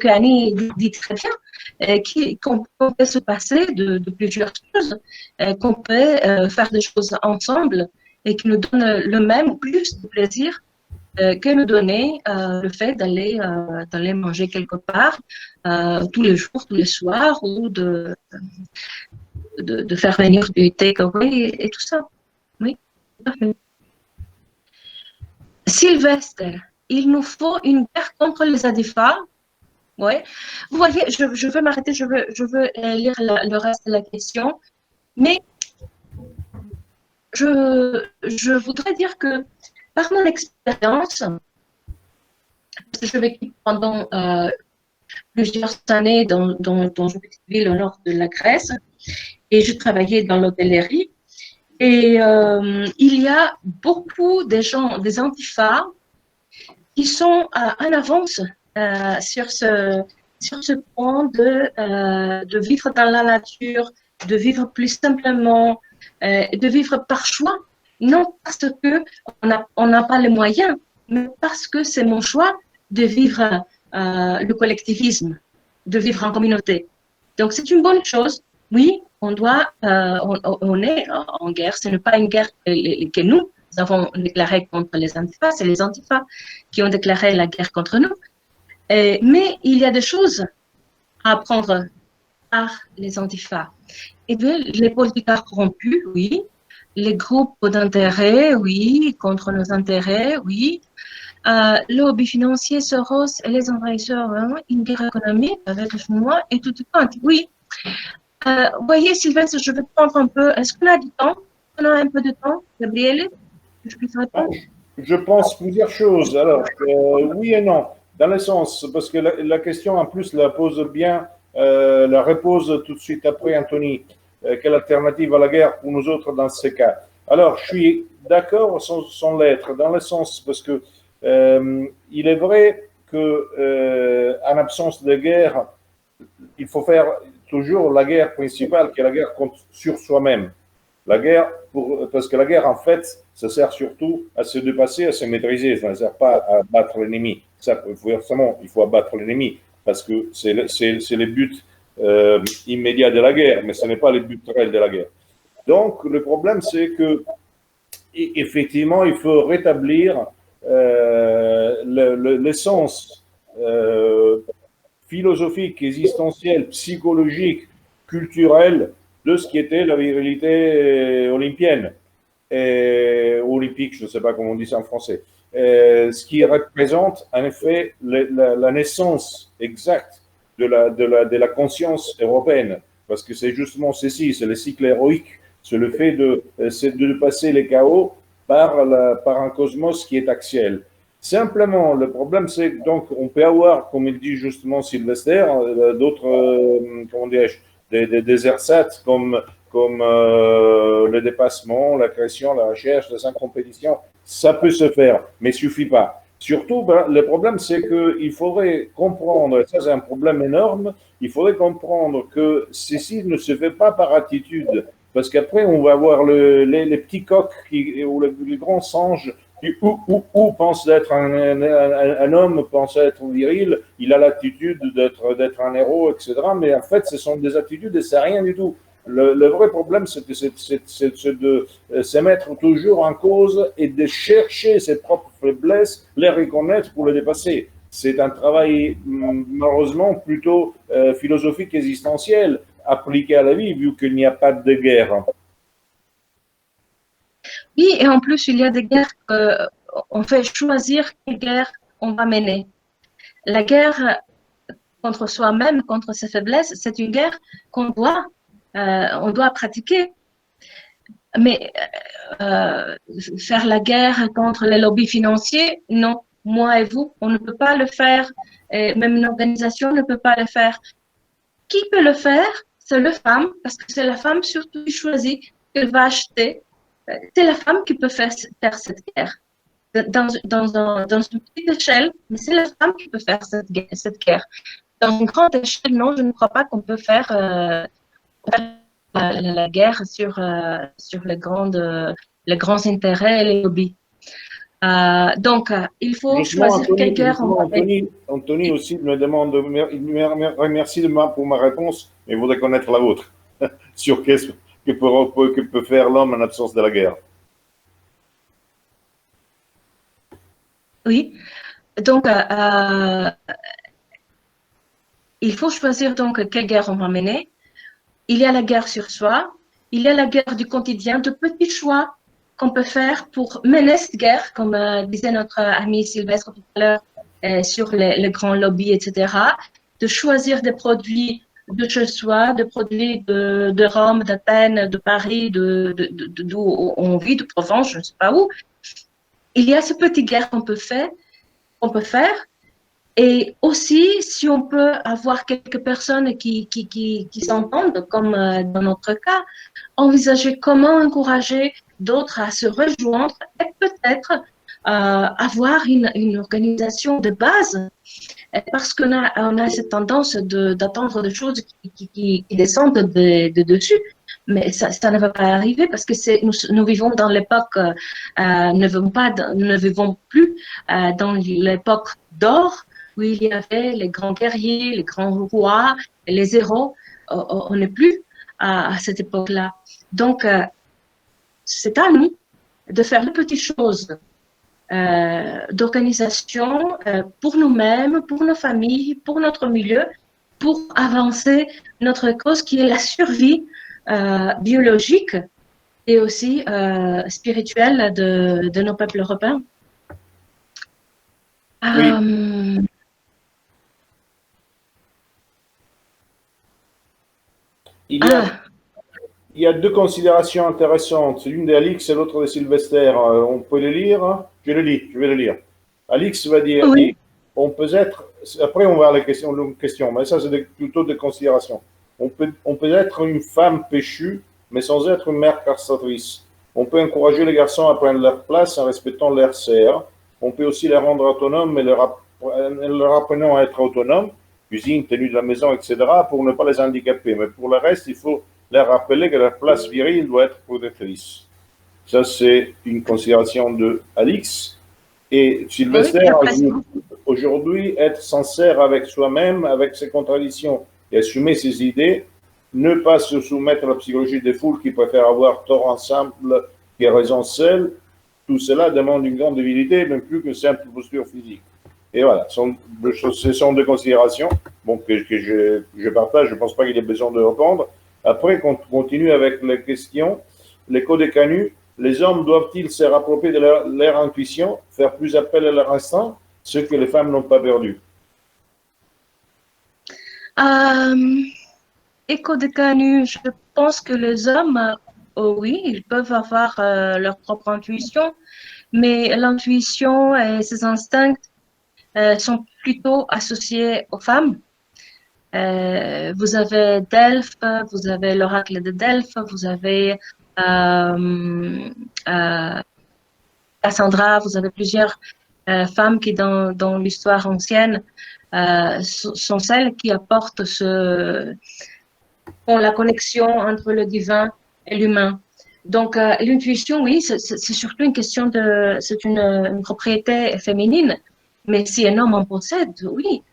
Annie dit très bien, qu'on peut se passer de plusieurs choses, qu'on peut faire des choses ensemble et qui nous donnent le même ou plus de plaisir que nous donner le fait d'aller manger quelque part tous les jours, tous les soirs, ou de faire venir du take-away et tout ça. Oui, tout à fait. Sylvestre, il nous faut une guerre contre les ADFA. Ouais. Vous voyez, je veux m'arrêter, je veux lire le reste de la question, mais je voudrais dire que par mon expérience, parce que je vécu pendant plusieurs années dans une petite ville au nord de la Grèce et je travaillais dans l'hôtellerie. Et il y a beaucoup de gens, des antifas, qui sont en avance sur ce point de vivre dans la nature, de vivre plus simplement, de vivre par choix, non parce qu'on n'a pas les moyens, mais parce que c'est mon choix de vivre le collectivisme, de vivre en communauté. Donc c'est une bonne chose. Oui, on est en guerre. Ce n'est pas une guerre que nous avons déclarée contre les antifas, c'est les antifas qui ont déclaré la guerre contre nous. Mais il y a des choses à apprendre par les antifas. Et bien, les politiques corrompus, oui. Les groupes d'intérêt, oui, contre nos intérêts, oui. Le lobby financier, Soros et les envahisseurs, hein, une guerre économique avec le chinois et tout compte, oui. Voyez, Sylvestre, je vais prendre un peu. Est-ce qu'on a du temps? On a un peu de temps, Gabriele? Je puisse répondre? Je pense plusieurs choses. Alors, oui et non, dans le sens, parce que la question en plus la pose bien, la repose tout de suite après Anthony. Quelle alternative à la guerre pour nous autres dans ces cas? Alors, je suis d'accord sans l'être, dans le sens, parce que il est vrai que en absence de guerre, il faut faire toujours la guerre principale, qui est la guerre sur soi-même. La guerre, parce que la guerre, en fait, ça sert surtout à se dépasser, à se maîtriser. Ça ne sert pas à battre l'ennemi. Forcément, il faut abattre l'ennemi, parce que c'est le but immédiat de la guerre, mais ce n'est pas le but réel de la guerre. Donc, le problème, c'est que effectivement, il faut rétablir l'essence philosophique, existentielle, psychologique, culturelle de ce qui était la virilité olympienne, olympique, je ne sais pas comment on dit ça en français, ce qui représente en effet la naissance exacte de la conscience européenne, parce que c'est justement ceci, c'est le cycle héroïque, c'est le fait de passer les chaos par un cosmos qui est axial. Simplement, le problème, c'est que donc on peut avoir, comme il dit justement Sylvester, d'autres, comment dirais-je, des ersatz comme le dépassement, la création, la recherche, la compétition. Ça peut se faire, mais il ne suffit pas. Surtout, le problème, c'est qu'il faudrait comprendre, et ça c'est un problème énorme, il faudrait comprendre que ceci ne se fait pas par attitude, parce qu'après, on va avoir les petits coqs ou les grands singes ou pense d'être un homme, pense être viril, il a l'attitude d'être un héros, etc. Mais en fait, ce sont des attitudes et c'est rien du tout. Le vrai problème, c'est de se mettre toujours en cause et de chercher ses propres faiblesses, les reconnaître pour les dépasser. C'est un travail, malheureusement, plutôt philosophique, existentiel, appliqué à la vie, vu qu'il n'y a pas de guerre. Oui, et en plus, il y a des guerres on fait choisir quelle guerre on va mener. La guerre contre soi-même, contre ses faiblesses, c'est une guerre qu'on doit pratiquer. Mais faire la guerre contre les lobbies financiers, non. Moi et vous, on ne peut pas le faire. Et même une organisation ne peut pas le faire. Qui peut le faire? C'est la femme, parce que c'est la femme surtout qui choisit qu'elle va acheter. C'est la femme qui peut faire cette guerre. Dans une petite échelle, mais c'est la femme qui peut faire cette guerre. Dans une grande échelle, non, je ne crois pas qu'on peut faire la guerre sur les grands intérêts et les lobbies. Donc, il faut justement, choisir quelle guerre on va faire. Anthony aussi me demande, il me remercie pour ma réponse, mais voudrait connaître la vôtre sur qu'est-ce que peut faire l'homme en absence de la guerre. Oui, donc il faut choisir donc quelle guerre on va mener. Il y a la guerre sur soi, il y a la guerre du quotidien, de petits choix qu'on peut faire pour mener cette guerre, comme disait notre ami Sylvestre tout à l'heure, sur les grands lobbies, etc. de choisir des produits de chez soi, des produits de Rome, d'Athènes, de Paris, d'où on vit, de Provence, je ne sais pas où. Il y a ce petit guerre qu'on peut faire. Et aussi, si on peut avoir quelques personnes qui s'entendent, comme dans notre cas, envisager comment encourager d'autres à se rejoindre et peut-être avoir une organisation de base, parce qu'on a cette tendance d'attendre des choses qui descendent de dessus. Mais ça ne va pas arriver parce que nous vivons dans l'époque, ne vivons plus dans l'époque d'or où il y avait les grands guerriers, les grands rois, les héros. On n'est plus à cette époque-là. Donc, c'est à nous de faire les petites choses d'organisation pour nous-mêmes, pour nos familles, pour notre milieu, pour avancer notre cause qui est la survie biologique et aussi spirituelle de nos peuples européens. Oui. Il y a deux considérations intéressantes, une d'Alix et l'autre de Sylvester. On peut les lire? Je vais le lire. Alix va dire, oui. On peut être, après on va à la question, mais ça c'est plutôt des considérations. On peut être une femme péchue, mais sans être une mère castratrice. On peut encourager les garçons à prendre leur place en respectant leurs sœurs. On peut aussi les rendre autonomes, mais leur apprenant à être autonomes, cuisine, tenue de la maison, etc., pour ne pas les handicaper. Mais pour le reste, il faut leur rappeler que leur place virile doit être protectrice. Ça, c'est une considération de Alix. Et Sylvester, aujourd'hui, être sincère avec soi-même, avec ses contradictions et assumer ses idées, ne pas se soumettre à la psychologie des foules qui préfèrent avoir tort ensemble et raison seule, tout cela demande une grande débilité, même plus que simple posture physique. Et voilà, ce sont deux considérations que je partage, je ne pense pas qu'il y ait besoin de répondre. Après, on continue avec les questions. Les codécanus, les hommes doivent-ils se rapprocher de leur intuition, faire plus appel à leur instinct, ce que les femmes n'ont pas perdu? Codécanus, je pense que les hommes, oui, ils peuvent avoir leur propre intuition, mais l'intuition et ses instincts sont plutôt associés aux femmes. Vous avez Delphes, vous avez l'oracle de Delphes, vous avez Cassandra, vous avez plusieurs femmes qui, dans l'histoire ancienne, sont celles qui apportent la connexion entre le divin et l'humain. Donc, l'intuition, oui, c'est surtout une question c'est une propriété féminine, mais si un homme en possède, oui.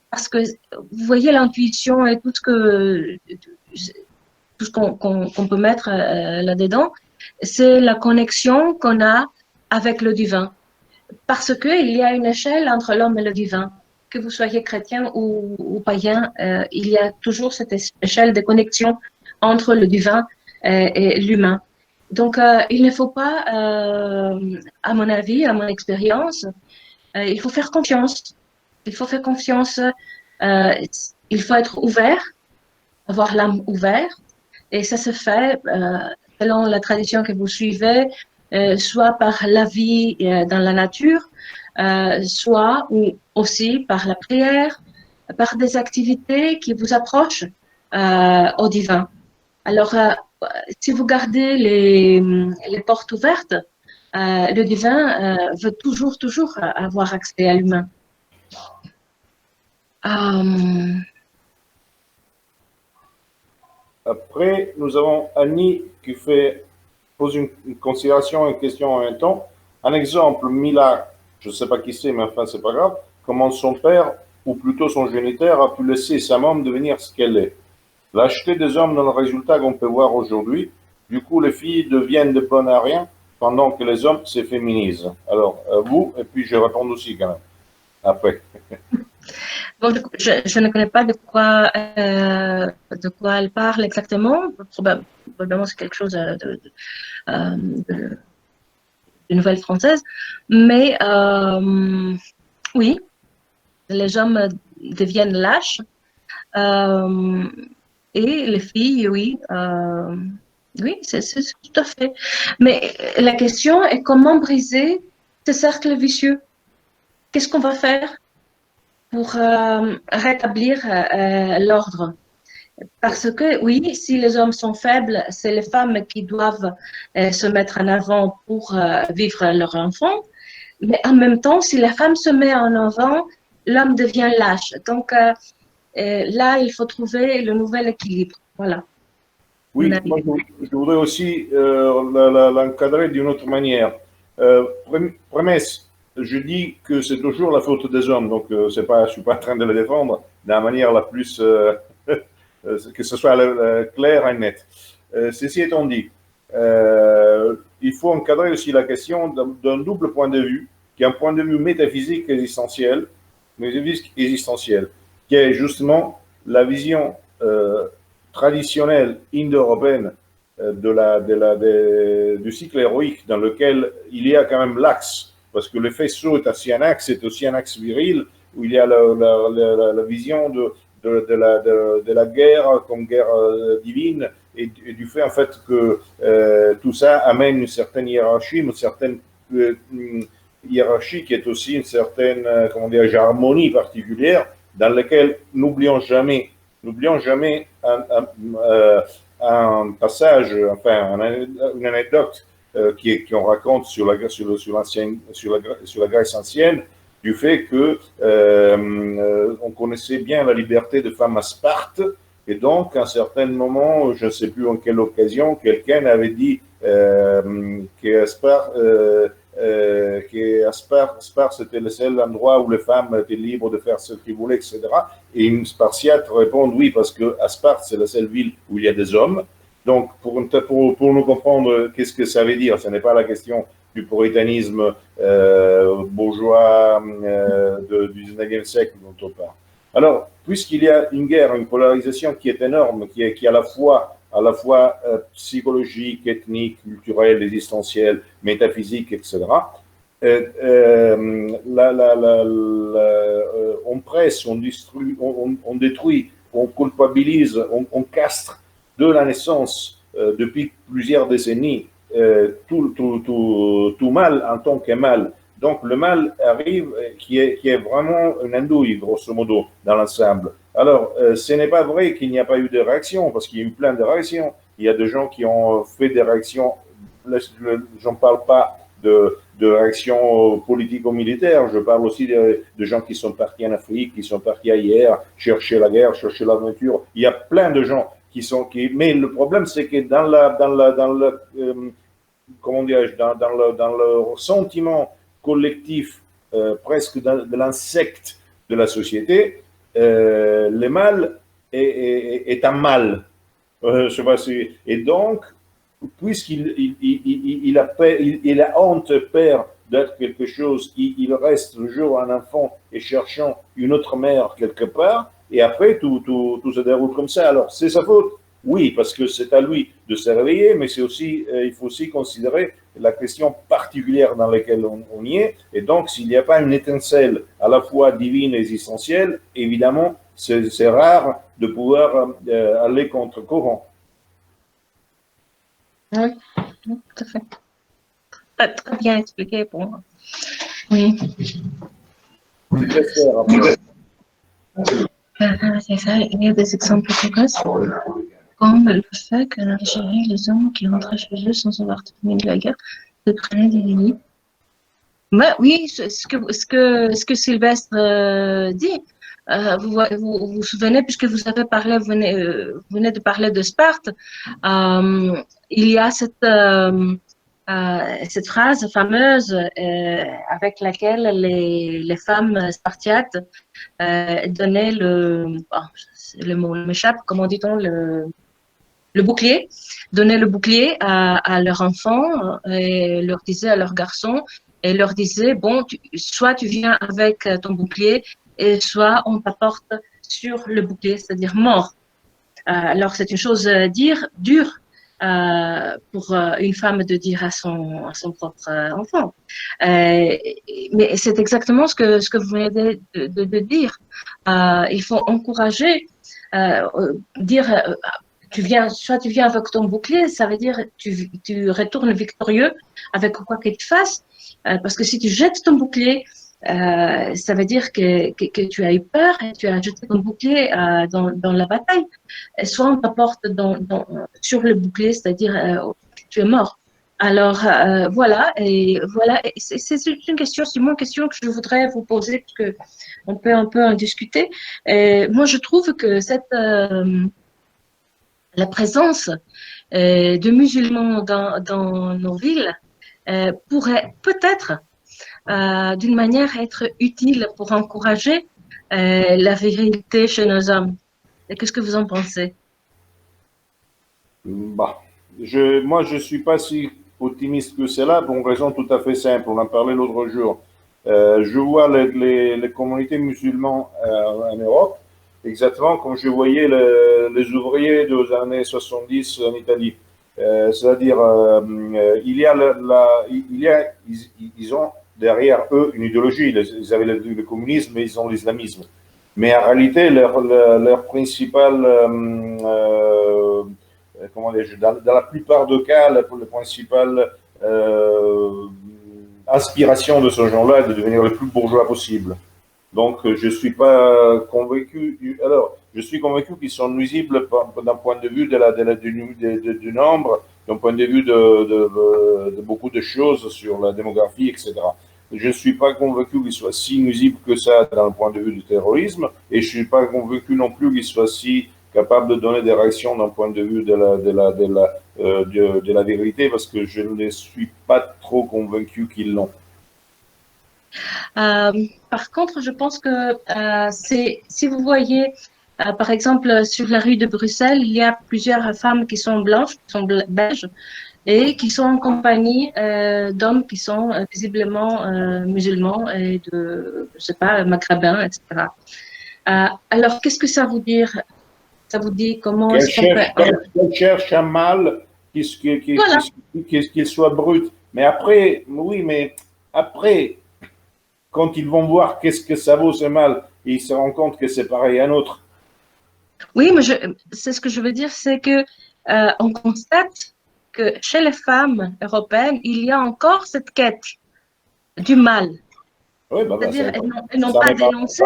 Parce que vous voyez l'intuition et tout ce qu'on peut mettre là-dedans, c'est la connexion qu'on a avec le divin. Parce qu'il y a une échelle entre l'homme et le divin. Que vous soyez chrétien ou païen, il y a toujours cette échelle de connexion entre le divin et l'humain. Donc, il ne faut pas, à mon avis, à mon expérience, il faut faire confiance. Il faut faire confiance, il faut être ouvert, avoir l'âme ouverte, et ça se fait selon la tradition que vous suivez, soit par la vie dans la nature, soit ou aussi par la prière, par des activités qui vous approchent au divin. Alors, si vous gardez les portes ouvertes, le divin veut toujours avoir accès à l'humain. Après, nous avons Annie qui pose une considération, une question en même temps. Un exemple, Mila, je ne sais pas qui c'est, mais enfin, c'est pas grave, comment son père, ou plutôt son géniteur, a pu laisser sa maman devenir ce qu'elle est. Lâcheté des hommes dans le résultat qu'on peut voir aujourd'hui. Du coup, les filles deviennent de bonnes à rien, pendant que les hommes se féminisent. Alors, vous, et puis je réponds aussi quand même, après. Bon, je ne connais pas de quoi elle parle exactement. Probablement c'est quelque chose de nouvelle française. Mais oui, les hommes deviennent lâches Et les filles, oui, oui, c'est tout à fait. Mais la question est comment briser ce cercle vicieux? Qu'est-ce qu'on va faire pour rétablir l'ordre? Parce que oui, si les hommes sont faibles, c'est les femmes qui doivent se mettre en avant pour vivre leur enfant. Mais en même temps, si la femme se met en avant, l'homme devient lâche. Donc là, il faut trouver le nouvel équilibre. Voilà. Oui, Mon avis. moi, je voudrais aussi l'encadrer d'une autre manière. Prémisse, je dis que c'est toujours la faute des hommes, donc c'est pas, je suis pas en train de les défendre de la manière la plus que ce soit clair et net. Ceci étant dit, il faut encadrer aussi la question d'un double point de vue, qui est un point de vue métaphysique existentiel, qui est justement la vision traditionnelle indo-européenne du cycle héroïque, dans lequel il y a quand même l'axe, parce que le faisceau est aussi un axe, c'est aussi un axe viril, où il y a la vision de la guerre comme guerre divine, et du fait en fait que tout ça amène une certaine hiérarchie, une certaine hiérarchie qui est aussi une certaine comment dire, harmonie particulière, dans laquelle n'oublions jamais un passage, enfin une anecdote qu'on raconte sur la Grèce ancienne, du fait que on connaissait bien la liberté de femmes à Sparte, et donc à un certain moment, je ne sais plus en quelle occasion, quelqu'un avait dit qu'à Sparte, c'était le seul endroit où les femmes étaient libres de faire ce qu'elles voulaient, etc. Et une Spartiate répond oui, parce qu'à Sparte, c'est la seule ville où il y a des hommes. Donc, pour nous comprendre qu'est-ce que ça veut dire, ce n'est pas la question du puritanisme bourgeois du 19e siècle dont on parle. Alors, puisqu'il y a une guerre, une polarisation qui est énorme, qui est à la fois psychologique, ethnique, culturelle, existentielle, métaphysique, etc., on presse, on détruit, on culpabilise, on castre de la naissance depuis plusieurs décennies tout mal en tant que mal. Donc le mal arrive qui est vraiment une andouille, grosso modo, dans l'ensemble. Alors, ce n'est pas vrai qu'il n'y a pas eu de réaction, parce qu'il y a eu plein de réactions. Il y a des gens qui ont fait des réactions, je n'en parle pas de réactions politico-militaires, je parle aussi de gens qui sont partis en Afrique, qui sont partis ailleurs, chercher la guerre, chercher l'aventure. Il y a plein de gens mais le problème, c'est que dans le sentiment collectif, presque de l'insecte de la société, le mal est un mal. Je sais pas si, et donc, puisqu'il a honte, peur d'être quelque chose, il reste toujours un enfant et cherchant une autre mère quelque part, et après tout se déroule comme ça. Alors, c'est sa faute? Oui, parce que c'est à lui de se réveiller, mais c'est aussi, il faut aussi considérer la question particulière dans laquelle on y est. Et donc, s'il n'y a pas une étincelle à la fois divine et existentielle, évidemment, c'est rare de pouvoir aller contre courant. Oui, tout à fait. Très bien expliqué pour moi. Oui. C'est ça, il y a des exemples précoces, comme le fait qu'en Algérie, les hommes qui rentraient chez eux sans avoir terminé la guerre se prenaient des lits. Mais oui, ce que Sylvestre dit, vous vous souvenez, puisque vous avez parlé, vous venez de parler de Sparte, il y a cette phrase fameuse avec laquelle les femmes spartiates donnaient le mot m'échappe, comment dit-on, le bouclier, donnaient le bouclier à leur enfant et leur disaient à leur garçon, et leur disaient, bon, soit tu viens avec ton bouclier, et soit on t'apporte sur le bouclier, c'est-à-dire mort. Alors c'est une chose dure pour une femme de dire à son propre enfant. Mais c'est exactement ce que vous venez de dire. Il faut encourager dire soit tu viens avec ton bouclier, ça veut dire tu retournes victorieux avec quoi qu'il te fasse, parce que si tu jettes ton bouclier, ça veut dire que tu as eu peur et tu as jeté ton bouclier dans la bataille. Et soit on t'apporte sur le bouclier, c'est-à-dire que tu es mort. Alors voilà, et c'est une question, c'est une question que je voudrais vous poser, parce que on peut un peu en discuter. Et moi, je trouve que la présence de musulmans dans nos villes pourrait peut-être, d'une manière, être utile pour encourager la virilité chez nos hommes. Et qu'est-ce que vous en pensez? Bah, moi, je suis pas si optimiste que cela pour une raison tout à fait simple. On en parlait l'autre jour. Je vois les communautés musulmanes en Europe exactement comme je voyais les ouvriers des années 70 en Italie. C'est-à-dire, ils ont derrière eux une idéologie. Ils avaient le communisme et ils ont l'islamisme. Mais en réalité, leur principal comment dire, dans la plupart des cas, la principale aspiration de ce genre-là est de devenir le plus bourgeois possible. Donc, je ne suis pas convaincu. Alors, je suis convaincu qu'ils sont nuisibles d'un point de vue du nombre, d'un point de vue de beaucoup de choses sur la démographie, etc. Je ne suis pas convaincu qu'ils soient si nuisibles que ça d'un point de vue du terrorisme, et je ne suis pas convaincu non plus qu'ils soient si capables de donner des réactions d'un point de vue de la vérité, parce que je ne suis pas trop convaincu qu'ils l'ont. Par contre, je pense que si vous voyez, par exemple, sur la rue de Bruxelles, il y a plusieurs femmes qui sont blanches, qui sont belges, et qui sont en compagnie d'hommes qui sont visiblement musulmans et je sais pas, maghrébins, etc. Alors, qu'est-ce que ça vous dit? Ça vous dit comment est-ce qu'on peut... Qu'elle cherche un mal qu'il soit brut. Mais après, oui, mais après, quand ils vont voir qu'est-ce que ça vaut ce mal, ils se rendent compte que c'est pareil à un autre. Oui, mais c'est ce que je veux dire, c'est que on constate que chez les femmes européennes, il y a encore cette quête du mal. Oui, c'est-à-dire, elles n'ont pas dénoncé.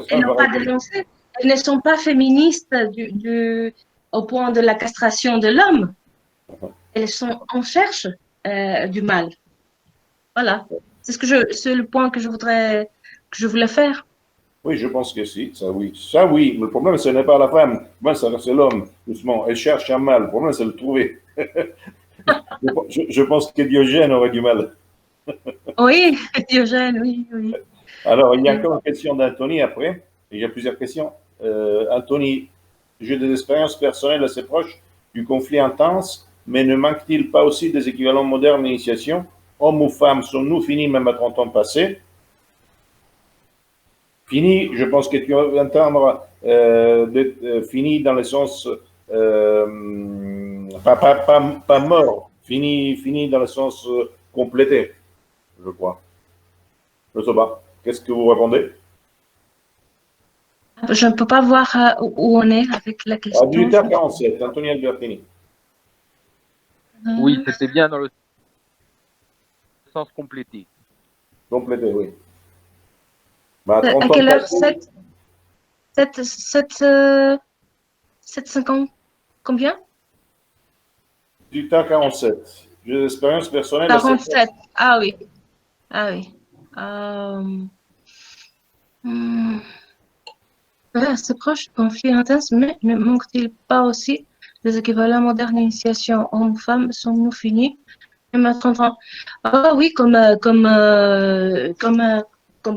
Elles n'ont pas dénoncé. Elles ne sont pas féministes au point de la castration de l'homme. Elles sont en cherche du mal. Voilà. C'est le point que je voulais faire. Oui, je pense que si, ça oui. Ça oui, mais le problème, ce n'est pas la femme. Le problème, c'est l'homme, doucement. Elle cherche un mal. Le problème, c'est de le trouver. Je pense que Diogène aurait du mal. Oui, Diogène, oui. Alors, il y a encore une question d'Anthony après. Il y a plusieurs questions. Anthony, j'ai des expériences personnelles assez proches du conflit intense, mais ne manque-t-il pas aussi des équivalents modernes d'initiation? Hommes ou femmes, sommes-nous finis même à 30 ans passés? Fini, je pense que tu vas entendre fini dans le sens pas mort, fini dans le sens complété, je crois. Je ne sais pas. Qu'est-ce que vous répondez? Je ne peux pas voir où on est avec la question. À 18h47, Anthony Albertini. Oui, c'était bien dans le sens complété. Complété, oui. À quelle heure? 7h50 combien? 18h47. J'ai des expériences personnelles. 47. Ah oui. C'est proche du conflit intense, mais ne manque-t-il pas aussi des équivalents modernes d'initiation hommes-femmes? Sommes-nous finis? Même à 30 ans. Ah oui, comme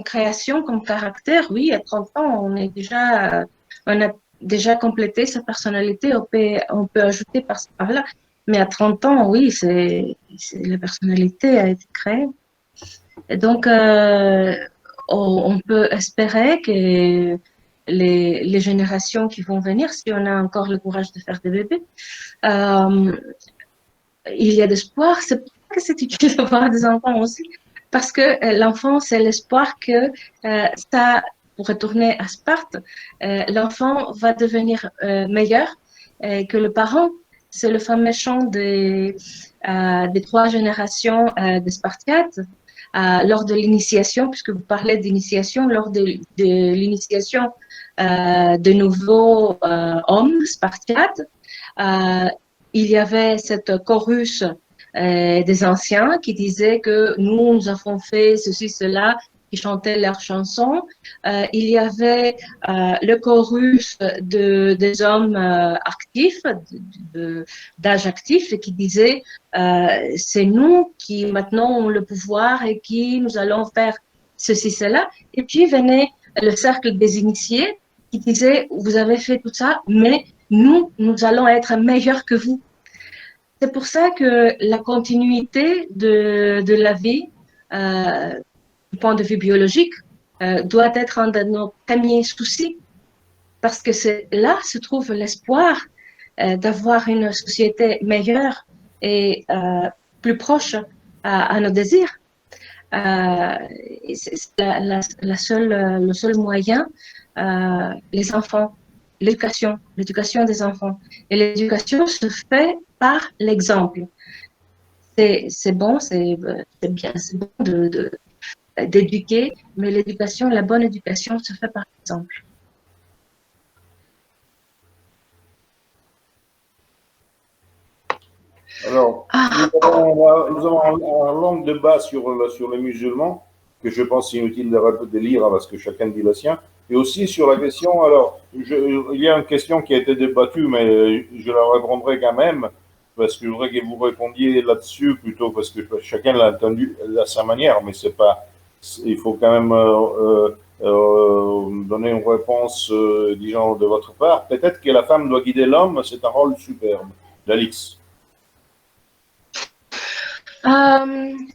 création, comme caractère, oui, à 30 ans, on a déjà complété sa personnalité, on peut ajouter par-là. Mais à 30 ans, oui, la personnalité a été créée. Et donc, on peut espérer que les générations qui vont venir, si on a encore le courage de faire des bébés, il y a d'espoir. C'est pour ça que c'est utile d'avoir des enfants aussi, parce que l'enfant, c'est l'espoir que ça pour retourner à Sparte, l'enfant va devenir meilleur que le parent. C'est le fameux chant des 3 générations des Spartiates. Lors de l'initiation, puisque vous parlez d'initiation, lors de l'initiation de nouveaux hommes spartiates, il y avait cette chorus des anciens qui disaient que nous avons fait ceci, cela, qui chantaient leurs chansons. Il y avait le chorus des hommes actifs, d'âge actif, qui disaient c'est nous qui maintenant avons le pouvoir et qui nous allons faire ceci, cela. Et puis venait le cercle des initiés qui disait vous avez fait tout ça, mais nous allons être meilleurs que vous. C'est pour ça que la continuité de la vie, du point de vue biologique, doit être un de nos premiers soucis, parce que là se trouve l'espoir d'avoir une société meilleure et plus proche à nos désirs. C'est le seul moyen, les enfants, l'éducation des enfants. Et l'éducation se fait par l'exemple. C'est bon, c'est bien, c'est bon d'éduquer, mais l'éducation, la bonne éducation se fait par exemple. Alors, nous avons un long débat sur les musulmans, que je pense inutile de lire parce que chacun dit le sien, et aussi sur la question, alors, il y a une question qui a été débattue, mais je la répondrai quand même, parce que je voudrais que vous répondiez là-dessus, plutôt parce que chacun l'a entendu à sa manière, mais c'est pas, il faut quand même donner une réponse, disons, de votre part. Peut-être que la femme doit guider l'homme, c'est un rôle superbe. D'Alix.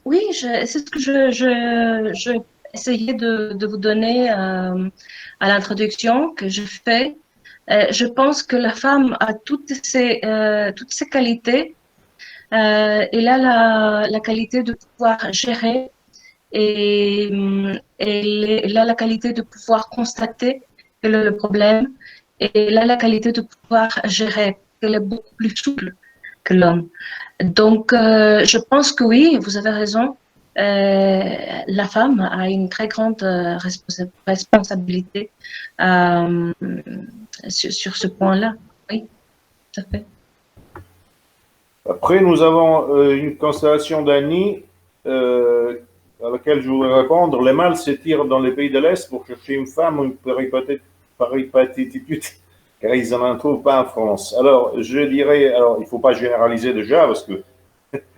Oui, c'est ce que je essayais de vous donner à l'introduction que je fais. Je pense que la femme a toutes ses qualités. Elle a la qualité de pouvoir gérer et elle a la qualité de pouvoir constater quel est le problème et elle a la qualité de pouvoir gérer. Elle est beaucoup plus souple que l'homme. Donc, je pense que oui, vous avez raison. La femme a une très grande responsabilité sur ce point-là. Oui, tout à fait. Après, nous avons une constellation d'Annie à laquelle je voudrais répondre. Les mâles s'étirent dans les pays de l'Est pour chercher une femme ou une péripatétitude, car ils n'en trouvent pas en France. Alors, je dirais, alors, il ne faut pas généraliser déjà, parce que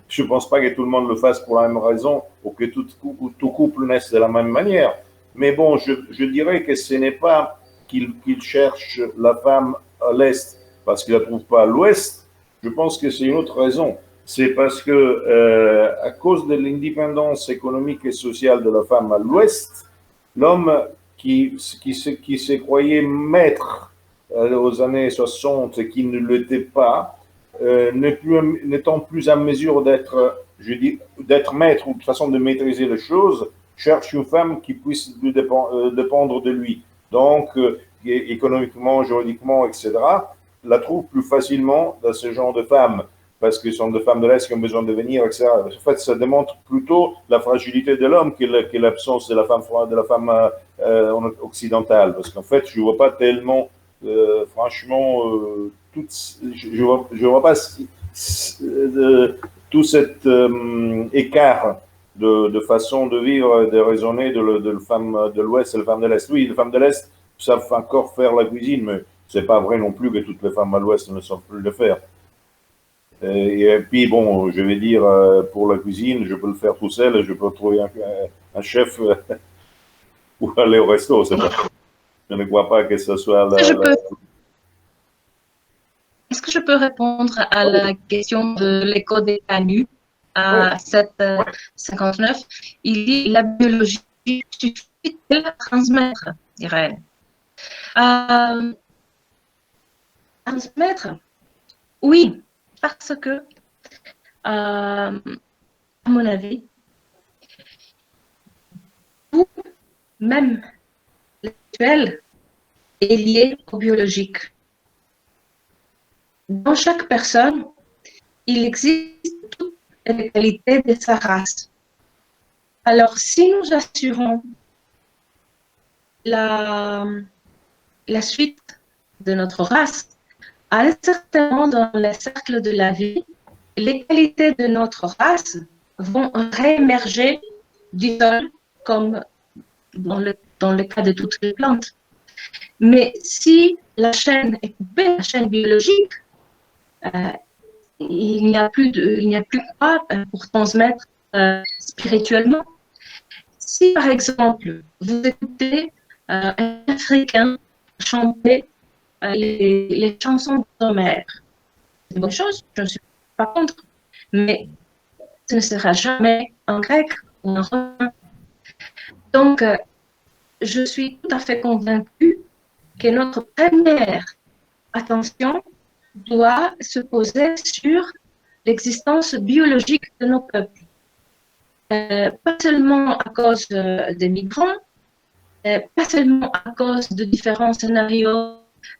je ne pense pas que tout le monde le fasse pour la même raison, ou que tout couple naisse de la même manière. Mais bon, je dirais que ce n'est pas qu'il cherche la femme à l'Est parce qu'il ne la trouve pas à l'Ouest. Je pense que c'est une autre raison. C'est parce que, à cause de l'indépendance économique et sociale de la femme à l'Ouest, l'homme qui se croyait maître aux années 60 et qui ne l'était pas, n'étant plus en mesure d'être maître ou de façon de maîtriser les choses, cherche une femme qui puisse dépendre de lui. Donc, économiquement, juridiquement, etc., la trouve plus facilement dans ce genre de femmes, parce que ce sont des femmes de l'Est qui ont besoin de venir, etc. En fait, ça démontre plutôt la fragilité de l'homme que l'absence de la femme occidentale, parce qu'en fait, je ne vois pas tellement, franchement, je vois pas tout cet écart de façon de vivre, de raisonner de la femme de l'Ouest et la femme de l'Est. Oui, les femmes de l'Est savent encore faire la cuisine, mais c'est pas vrai non plus que toutes les femmes à l'Ouest ne savent plus le faire. Et puis, bon, je vais dire, pour la cuisine, je peux le faire tout seul, je peux trouver un chef ou aller au resto. Je ne crois pas que ce soit Est-ce que je peux répondre à la question de l'écho des canuts à 7,59? Il dit la biologie suffit de la transmettre, dirait. Transmettre, oui, parce que, à mon avis, même intellectuel est lié au biologique. Dans chaque personne, il existe toutes les qualités de sa race. Alors, si nous assurons la suite de notre race, à un certain moment dans le cercle de la vie, les qualités de notre race vont réémerger du sol, comme dans le cas de toutes les plantes. Mais si la chaîne est coupée, la chaîne biologique, il n'y a plus quoi pour transmettre spirituellement. Si par exemple vous écoutez un Africain chanter les chansons d'Homère, c'est une bonne chose, je ne suis pas contre, mais ce ne sera jamais en grec ou en romain. Donc, je suis tout à fait convaincue que notre première attention doit se poser sur l'existence biologique de nos peuples. Pas seulement à cause des migrants, pas seulement à cause de différents scénarios,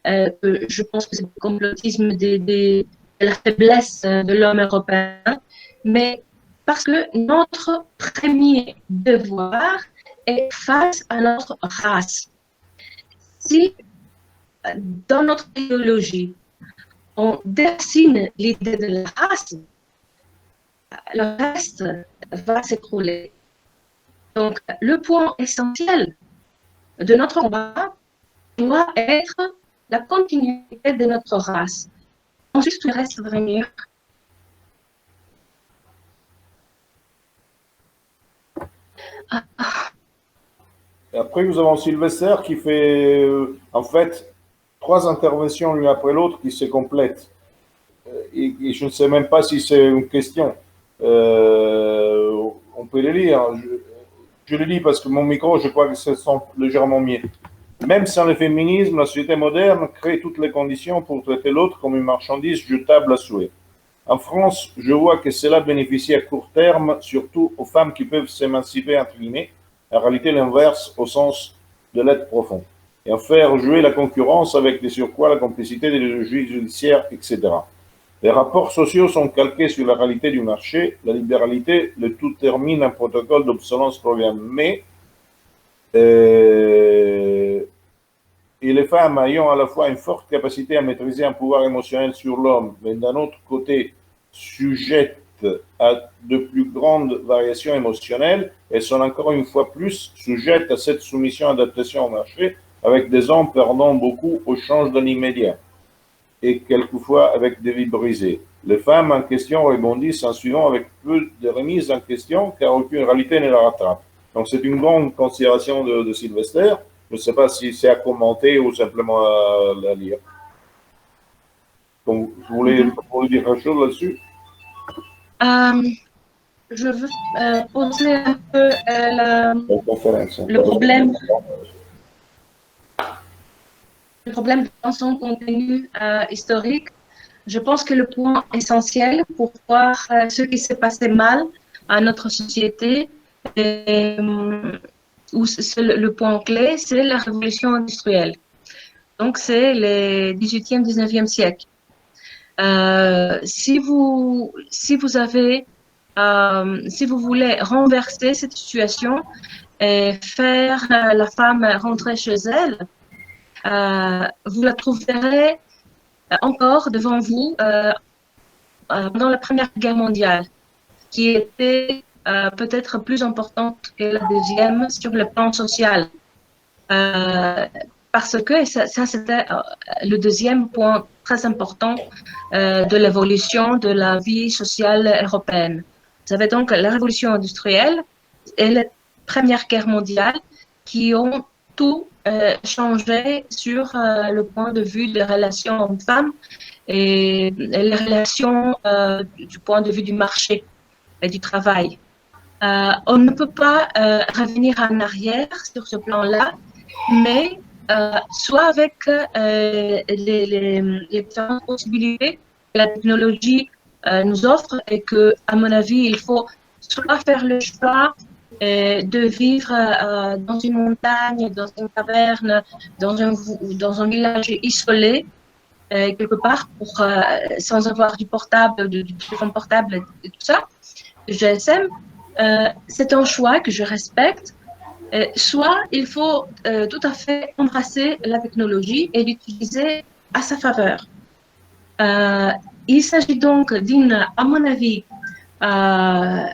je pense que c'est le complotisme de la faiblesse de l'homme européen, mais parce que notre premier devoir est face à notre race. Si dans notre idéologie, on dessine l'idée de la race, le reste va s'écrouler. Donc, le point essentiel de notre combat doit être la continuité de notre race. Ensuite, le reste va venir. Et après, nous avons Sylvester qui fait, en fait, 3 interventions l'une après l'autre qui se complètent. Et je ne sais même pas si c'est une question. On peut les lire. Je les lis parce que mon micro, je crois que se sent légèrement mieux. Même sans le féminisme, la société moderne crée toutes les conditions pour traiter l'autre comme une marchandise jetable à souhait. En France, je vois que cela bénéficie à court terme, surtout aux femmes qui peuvent s'émanciper, entre guillemets, en réalité l'inverse au sens de l'être profond, et en faire jouer la concurrence avec les surcroît, la complicité des logiques judiciaires, etc. Les rapports sociaux sont calqués sur la réalité du marché, la libéralité, le tout termine un protocole d'obsolescence programmée, et les femmes ayant à la fois une forte capacité à maîtriser un pouvoir émotionnel sur l'homme, mais d'un autre côté sujettes à de plus grandes variations émotionnelles, elles sont encore une fois plus sujettes à cette soumission-adaptation au marché, avec des hommes perdant beaucoup au change de l'immédiat, et quelquefois avec des vies brisées. Les femmes en question rebondissent en suivant avec peu de remise en question, car aucune réalité ne la rattrape. Donc c'est une grande considération de Sylvester. Je ne sais pas si c'est à commenter ou simplement à la lire. Donc, vous voulez dire quelque chose là-dessus? Je veux poser un peu le problème dans son contenu historique. Je pense que le point essentiel pour voir ce qui s'est passé mal à notre société, où le point clé, c'est la révolution industrielle. Donc, c'est le 18e, 19e siècle. Si vous voulez renverser cette situation et faire la femme rentrer chez elle, vous la trouverez encore devant vous pendant la Première Guerre mondiale, qui était peut-être plus importante que la deuxième sur le plan social. Parce que ça c'était le deuxième point très important de l'évolution de la vie sociale européenne. Vous avez donc la révolution industrielle et la Première Guerre mondiale qui ont tout changé sur le point de vue des relations hommes-femmes et les relations du point de vue du marché et du travail. On ne peut pas revenir en arrière sur ce plan-là, mais soit avec les différentes possibilités que la technologie nous offre et que, à mon avis, il faut soit faire le choix de vivre dans une montagne, dans une caverne, dans un village isolé, quelque part, sans avoir du portable, du téléphone portable et tout ça, du GSM. C'est un choix que je respecte. Soit il faut tout à fait embrasser la technologie et l'utiliser à sa faveur. Il s'agit donc à mon avis,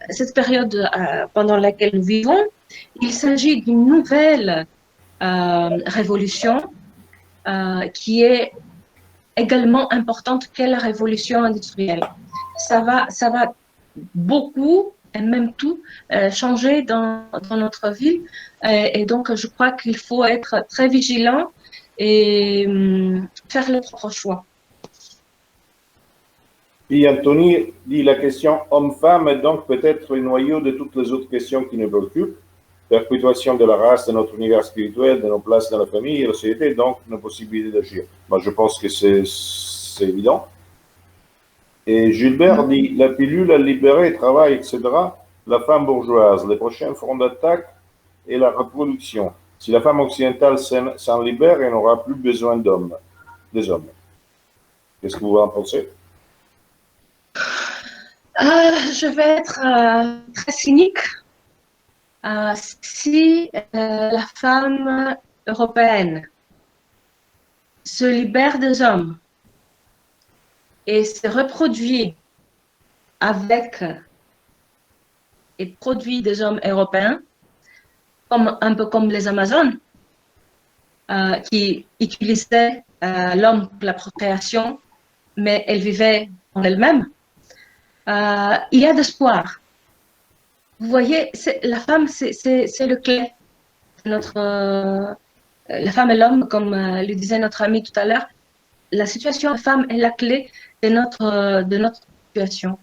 cette période pendant laquelle nous vivons, il s'agit d'une nouvelle révolution qui est également importante que la révolution industrielle. Ça va beaucoup et même tout changer dans notre vie. Et donc, je crois qu'il faut être très vigilant et faire le propre choix. Puis Anthony dit la question homme-femme est donc peut-être le noyau de toutes les autres questions qui nous préoccupent. Perpétuation de la race, de notre univers spirituel, de nos places dans la famille et la société, donc nos possibilités d'agir. Moi, je pense que c'est évident. Et Gilbert dit la pilule a libéré, travail, etc. La femme bourgeoise, les prochains fronts d'attaque et la reproduction. Si la femme occidentale s'en libère, elle n'aura plus besoin des hommes. Qu'est-ce que vous en pensez? Je vais être très cynique. Si la femme européenne se libère des hommes et se reproduit avec et produit des hommes européens, un peu comme les Amazones, qui utilisaient l'homme pour la procréation, mais elles vivaient en elles-mêmes, il y a d'espoir. Vous voyez, la femme, c'est le clé. La femme et l'homme, comme le disait notre ami tout à l'heure, la situation de la femme est la clé de notre situation.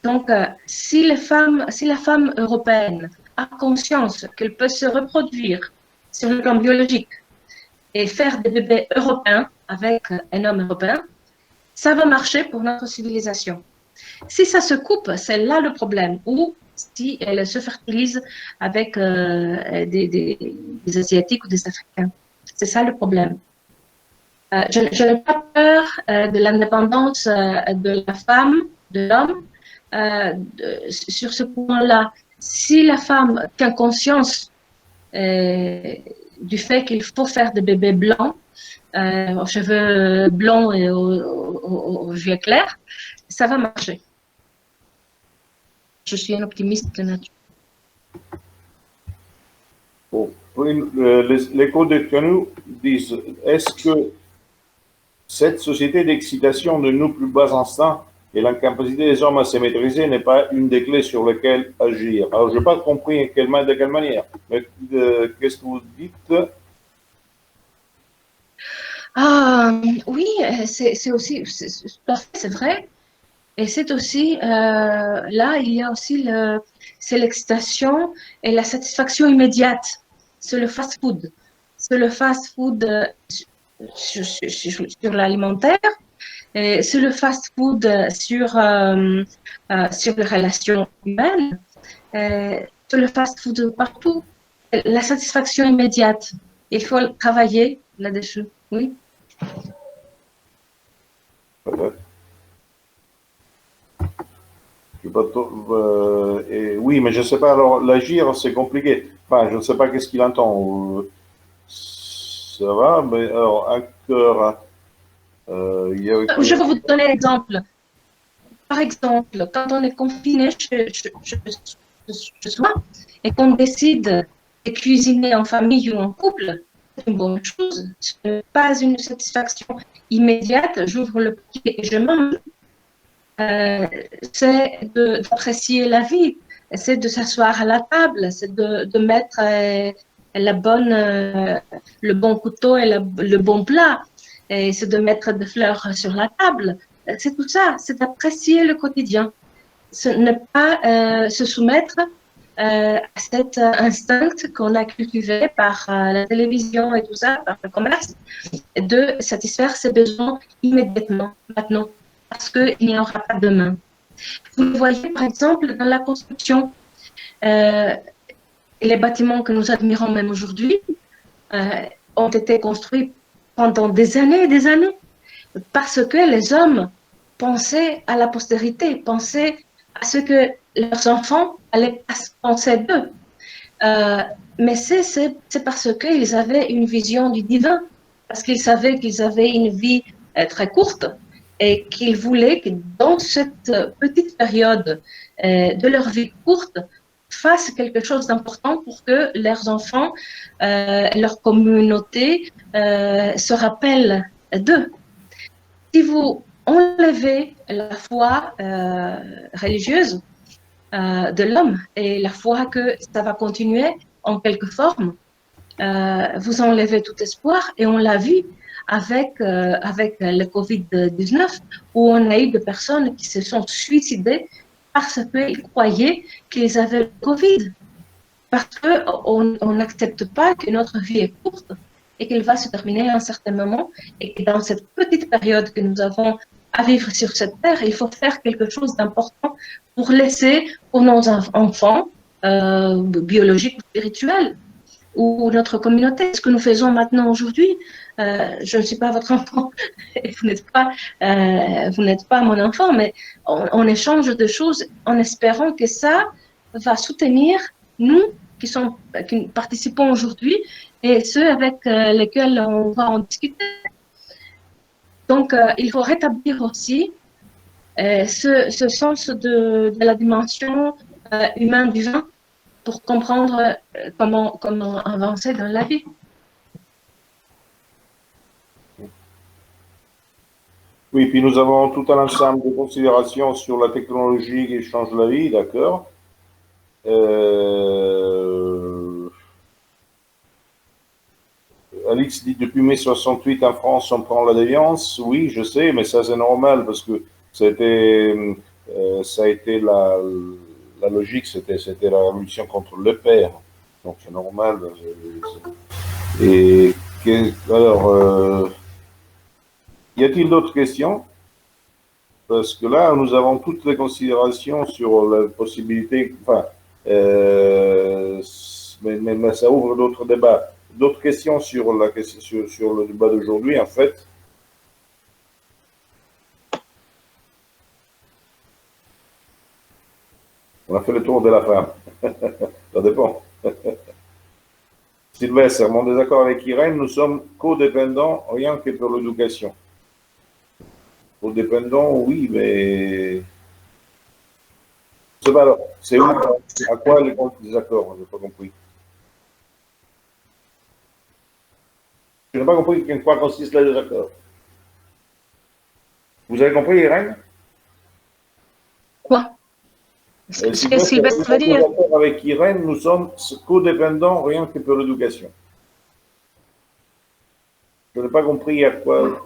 Donc, si la femme européenne a conscience qu'elle peut se reproduire sur le plan biologique et faire des bébés européens avec un homme européen, ça va marcher pour notre civilisation. Si ça se coupe, c'est là le problème. Ou si elle se fertilise avec des Asiatiques ou des Africains. C'est ça le problème. Je n'ai pas peur de l'indépendance de la femme, de l'homme. Sur ce point-là, si la femme tient conscience du fait qu'il faut faire des bébés blancs, aux cheveux blonds et aux yeux clairs, ça va marcher. Je suis un optimiste de nature. Bon, les codes de nous disent, est-ce que cette société d'excitation de nos plus bas instincts et l'incapacité des hommes à se maîtriser n'est pas une des clés sur lesquelles agir? Alors, je n'ai pas compris de quelle manière, mais qu'est-ce que vous dites? Oui, c'est aussi, c'est vrai. Et c'est aussi, là, il y a aussi c'est l'excitation et la satisfaction immédiate. C'est le fast-food. C'est le fast-food sur l'alimentaire. C'est le fast-food sur les relations humaines. C'est le fast-food partout. La satisfaction immédiate. Il faut travailler là-dessus. Oui. Peut-être. Oui, mais je ne sais pas, alors l'agir, c'est compliqué. Enfin, je ne sais pas qu'est-ce qu'il entend. Ça va, mais alors, un cœur. Je vais vous donner un exemple. Par exemple, quand on est confiné chez soi et qu'on décide de cuisiner en famille ou en couple, c'est une bonne chose. Ce n'est pas une satisfaction immédiate. J'ouvre le paquet et je mange. C'est d'apprécier la vie, c'est de s'asseoir à la table, c'est de mettre le bon couteau et le bon plat, et c'est de mettre des fleurs sur la table. C'est tout ça, c'est d'apprécier le quotidien. Ce n'est pas se soumettre à cet instinct qu'on a cultivé par la télévision et tout ça, par le commerce, de satisfaire ses besoins immédiatement, maintenant. Parce qu'il n'y aura pas demain. Vous le voyez, par exemple, dans la construction. et les bâtiments que nous admirons même aujourd'hui ont été construits pendant des années et des années parce que les hommes pensaient à la postérité, pensaient à ce que leurs enfants allaient penser d'eux. Mais c'est parce qu'ils avaient une vision du divin, parce qu'ils savaient qu'ils avaient une vie très courte et qu'ils voulaient que dans cette petite période de leur vie courte, fassent quelque chose d'important pour que leurs enfants, leur communauté se rappellent d'eux. Si vous enlevez la foi religieuse de l'homme et la foi que ça va continuer en quelque forme, vous enlevez tout espoir et on l'a vu avec le Covid-19 où on a eu des personnes qui se sont suicidées parce qu'ils croyaient qu'ils avaient le Covid. Parce qu'on n'accepte pas que notre vie est courte et qu'elle va se terminer à un certain moment et que dans cette petite période que nous avons à vivre sur cette terre, il faut faire quelque chose d'important pour laisser pour nos enfants biologiques ou spirituels ou notre communauté. Ce que nous faisons maintenant aujourd'hui, je ne suis pas votre enfant et vous n'êtes pas mon enfant, mais on échange de choses en espérant que ça va soutenir nous qui participons aujourd'hui et ceux avec lesquels on va en discuter. Donc, il faut rétablir aussi ce sens de la dimension humaine du vin pour comprendre comment avancer dans la vie. Oui, puis nous avons tout un ensemble de considérations sur la technologie qui change la vie, d'accord. Alix dit depuis mai 68 en France on prend la déviance. Oui, je sais, mais ça c'est normal parce que ça a été la logique, c'était la révolution contre le père. Donc c'est normal. Et alors, y a-t-il d'autres questions? Parce que là, nous avons toutes les considérations sur la possibilité, enfin, mais ça ouvre d'autres débats. D'autres questions sur le débat d'aujourd'hui, en fait. On a fait le tour de la femme. Ça dépend. Sylvestre, mon désaccord avec Irène, nous sommes codépendants, rien que pour l'éducation. Codépendants, oui, mais... C'est où, à quoi le désaccord? Je n'ai pas compris. Je n'ai pas compris en quoi consiste le désaccord. Vous avez compris, Irène? Quoi? Ce que Sylvestre veut dire. Avec Irène, nous sommes codépendants rien que pour l'éducation. Je n'ai pas compris à quoi.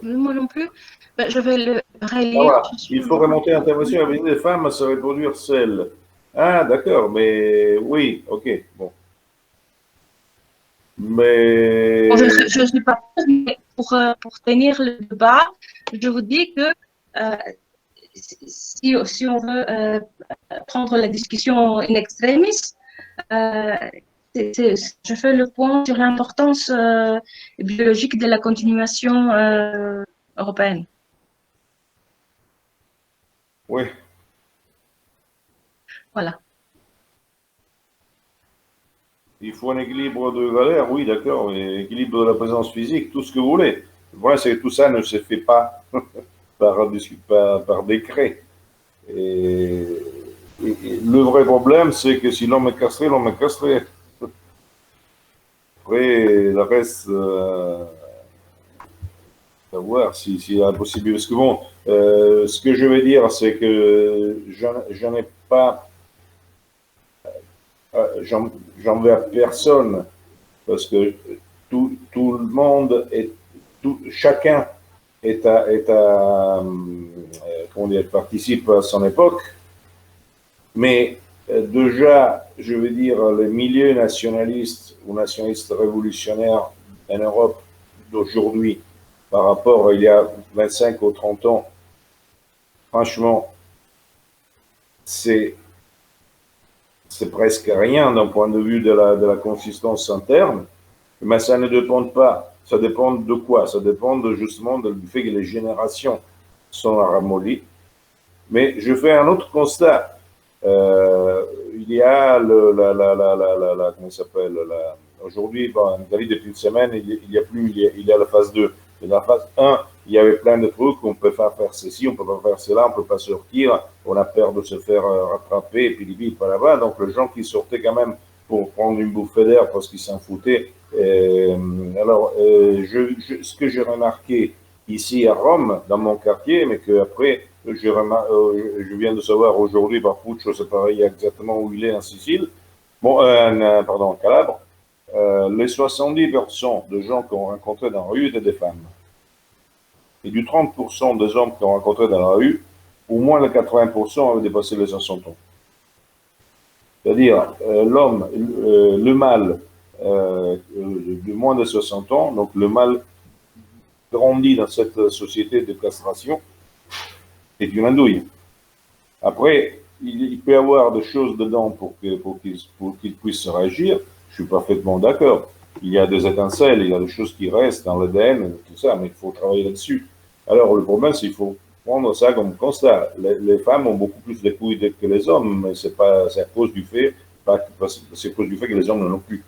Moi non plus. Ben, je vais le relire. Voilà. Il faut remonter l'intervention avec les femmes à se reproduire seules. Ah, d'accord, mais oui, ok, bon. Mais... Bon, je ne suis pas pour tenir le débat, je vous dis que si on veut prendre la discussion in extremis, je fais le point sur l'importance biologique de la continuation européenne. Oui. Voilà. Il faut un équilibre de valeur, oui, d'accord, équilibre de la présence physique, tout ce que vous voulez. Le problème, c'est que tout ça ne se fait pas par décret. Et le vrai problème, c'est que si l'homme est castré, l'homme est castré. Après, le reste, à voir s'il y a possible. Parce que bon, ce que je veux dire, c'est que j'en ai pas... J'envers personne, parce que tout le monde, chacun comment dire, participe à son époque, mais déjà, je veux dire, les milieux nationalistes ou nationalistes révolutionnaires en Europe d'aujourd'hui, par rapport à il y a 25 ou 30 ans, franchement, c'est c'est presque rien d'un point de vue de la consistance interne, mais ça ne dépend pas. Ça dépend de quoi? Ça dépend justement du fait que les générations sont ramollies. Mais je fais un autre constat. Il y a comment ça s'appelle, aujourd'hui, en Italie, depuis une semaine, il y a la phase 2. Et la phase 1, il y avait plein de trucs, on ne peut pas faire ceci, on ne peut pas faire cela, on ne peut pas sortir, on a peur de se faire rattraper, et puis pas là-bas. Donc, les gens qui sortaient quand même pour prendre une bouffée d'air parce qu'ils s'en foutaient. Ce que j'ai remarqué ici à Rome, dans mon quartier, mais qu'après, je viens de savoir aujourd'hui par Puccio, c'est pareil exactement où il est en Sicile, pardon, en Calabre, les 70% de gens qu'on rencontrait dans la rue étaient des femmes. Et du 30% des hommes qu'on rencontrait dans la rue, au moins les 80% avaient dépassé les 60 ans. C'est-à-dire, l'homme, le mâle de moins de 60 ans, donc le mâle grandit dans cette société de castration, est une andouille. Après, il peut y avoir des choses dedans pour qu'il puisse réagir. Je suis parfaitement d'accord. Il y a des étincelles, il y a des choses qui restent dans l'ADN, tout ça, mais il faut travailler là-dessus. Alors, le problème, c'est qu'il faut prendre ça comme constat. Les femmes ont beaucoup plus de couilles que les hommes, mais c'est à cause du fait, c'est à cause du fait que les hommes n'en ont plus.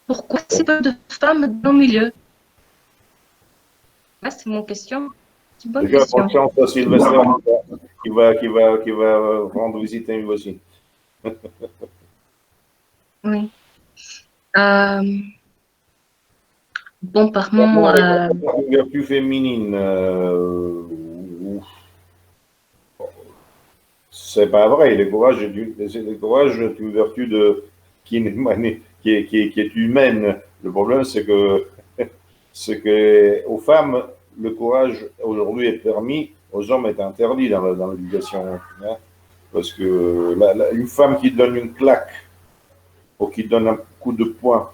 Pourquoi si peu de femmes dans le milieu? C'est mon question. C'est une bonne Déjà, question. bonne chance à Sylvester qui va rendre visite à une voisine. Oui. Bon, par mon... Une vertu féminine, c'est pas vrai. Le courage est une vertu qui est humaine. Le problème, c'est que aux femmes, le courage aujourd'hui est permis, aux hommes est interdit dans l'éducation. Hein, parce que une femme qui donne une claque ou qui donne un coup de poing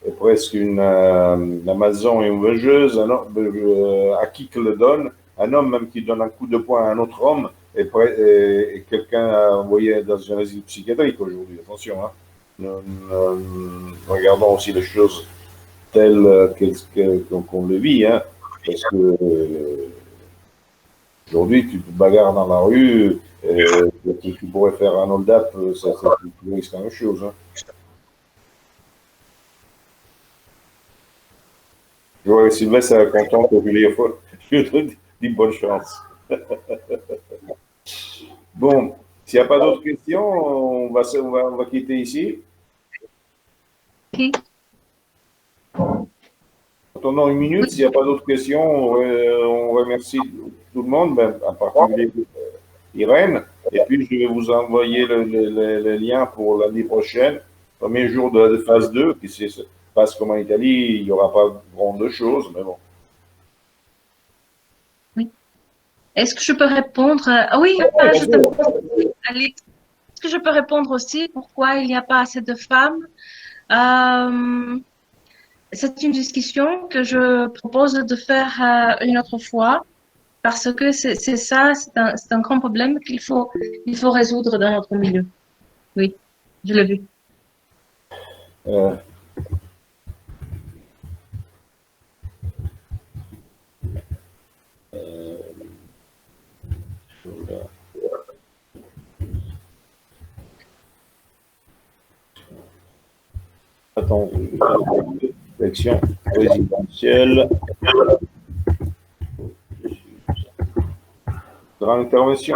est presque une Amazon et une vengeuse. À qui que le donne, un homme même qui donne un coup de poing à un autre homme est quelqu'un envoyé dans un asile psychiatrique aujourd'hui. Attention, hein. Nous regardons aussi les choses telles qu'on le vit, hein, parce que aujourd'hui, tu te bagarres dans la rue, tu pourrais faire un hold-up, ça risque la même chose. Hein. Je vois que Sylvestre est content que je te dis bonne chance. Bon, s'il n'y a pas d'autres questions, on va quitter ici. Ok. Attendons une minute, s'il n'y a pas d'autres questions, on remercie tout le monde, en particulier Irène. Et puis, je vais vous envoyer le lien pour l'année prochaine, premier jour de la phase 2, qui se passe comme en Italie, il n'y aura pas grand de choses, mais bon. Oui. Est-ce que je peux répondre? Ah oui, Alex, est-ce que je peux répondre aussi pourquoi il n'y a pas assez de femmes? C'est une discussion que je propose de faire une autre fois parce que c'est un grand problème qu'il faut résoudre dans notre milieu. Oui, je l'ai vu. Attends, élection présidentielle. Sera une intervention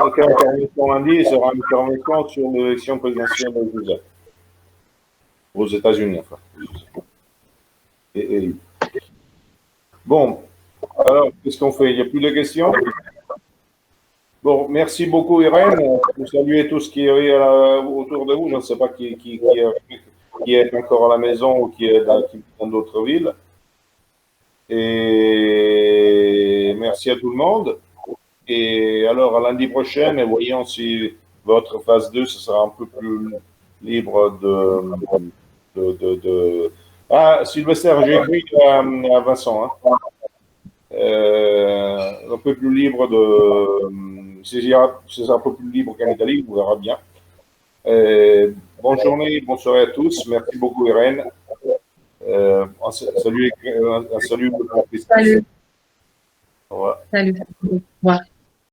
lundi, sera une intervention sur l'élection présidentielle aux USA. Aux États-Unis, enfin. Et bon, alors, qu'est-ce qu'on fait? Il n'y a plus de questions? Bon, merci beaucoup, Irène. Vous saluez tous qui est autour de vous. Je ne sais pas qui est encore à la maison ou qui est dans d'autres villes. Et merci à tout le monde. Et alors, à lundi prochain, et voyons si votre phase 2, ce sera un peu plus libre Ah, Sylvester, j'ai écrit à Vincent. Hein. un peu plus libre de. C'est un peu plus libre qu'en Italie, on verra bien. Bonne journée, bonne soirée à tous. Merci beaucoup, Irène. Un salut, le grand Christophe. Salut. Au revoir. Salut. Au revoir.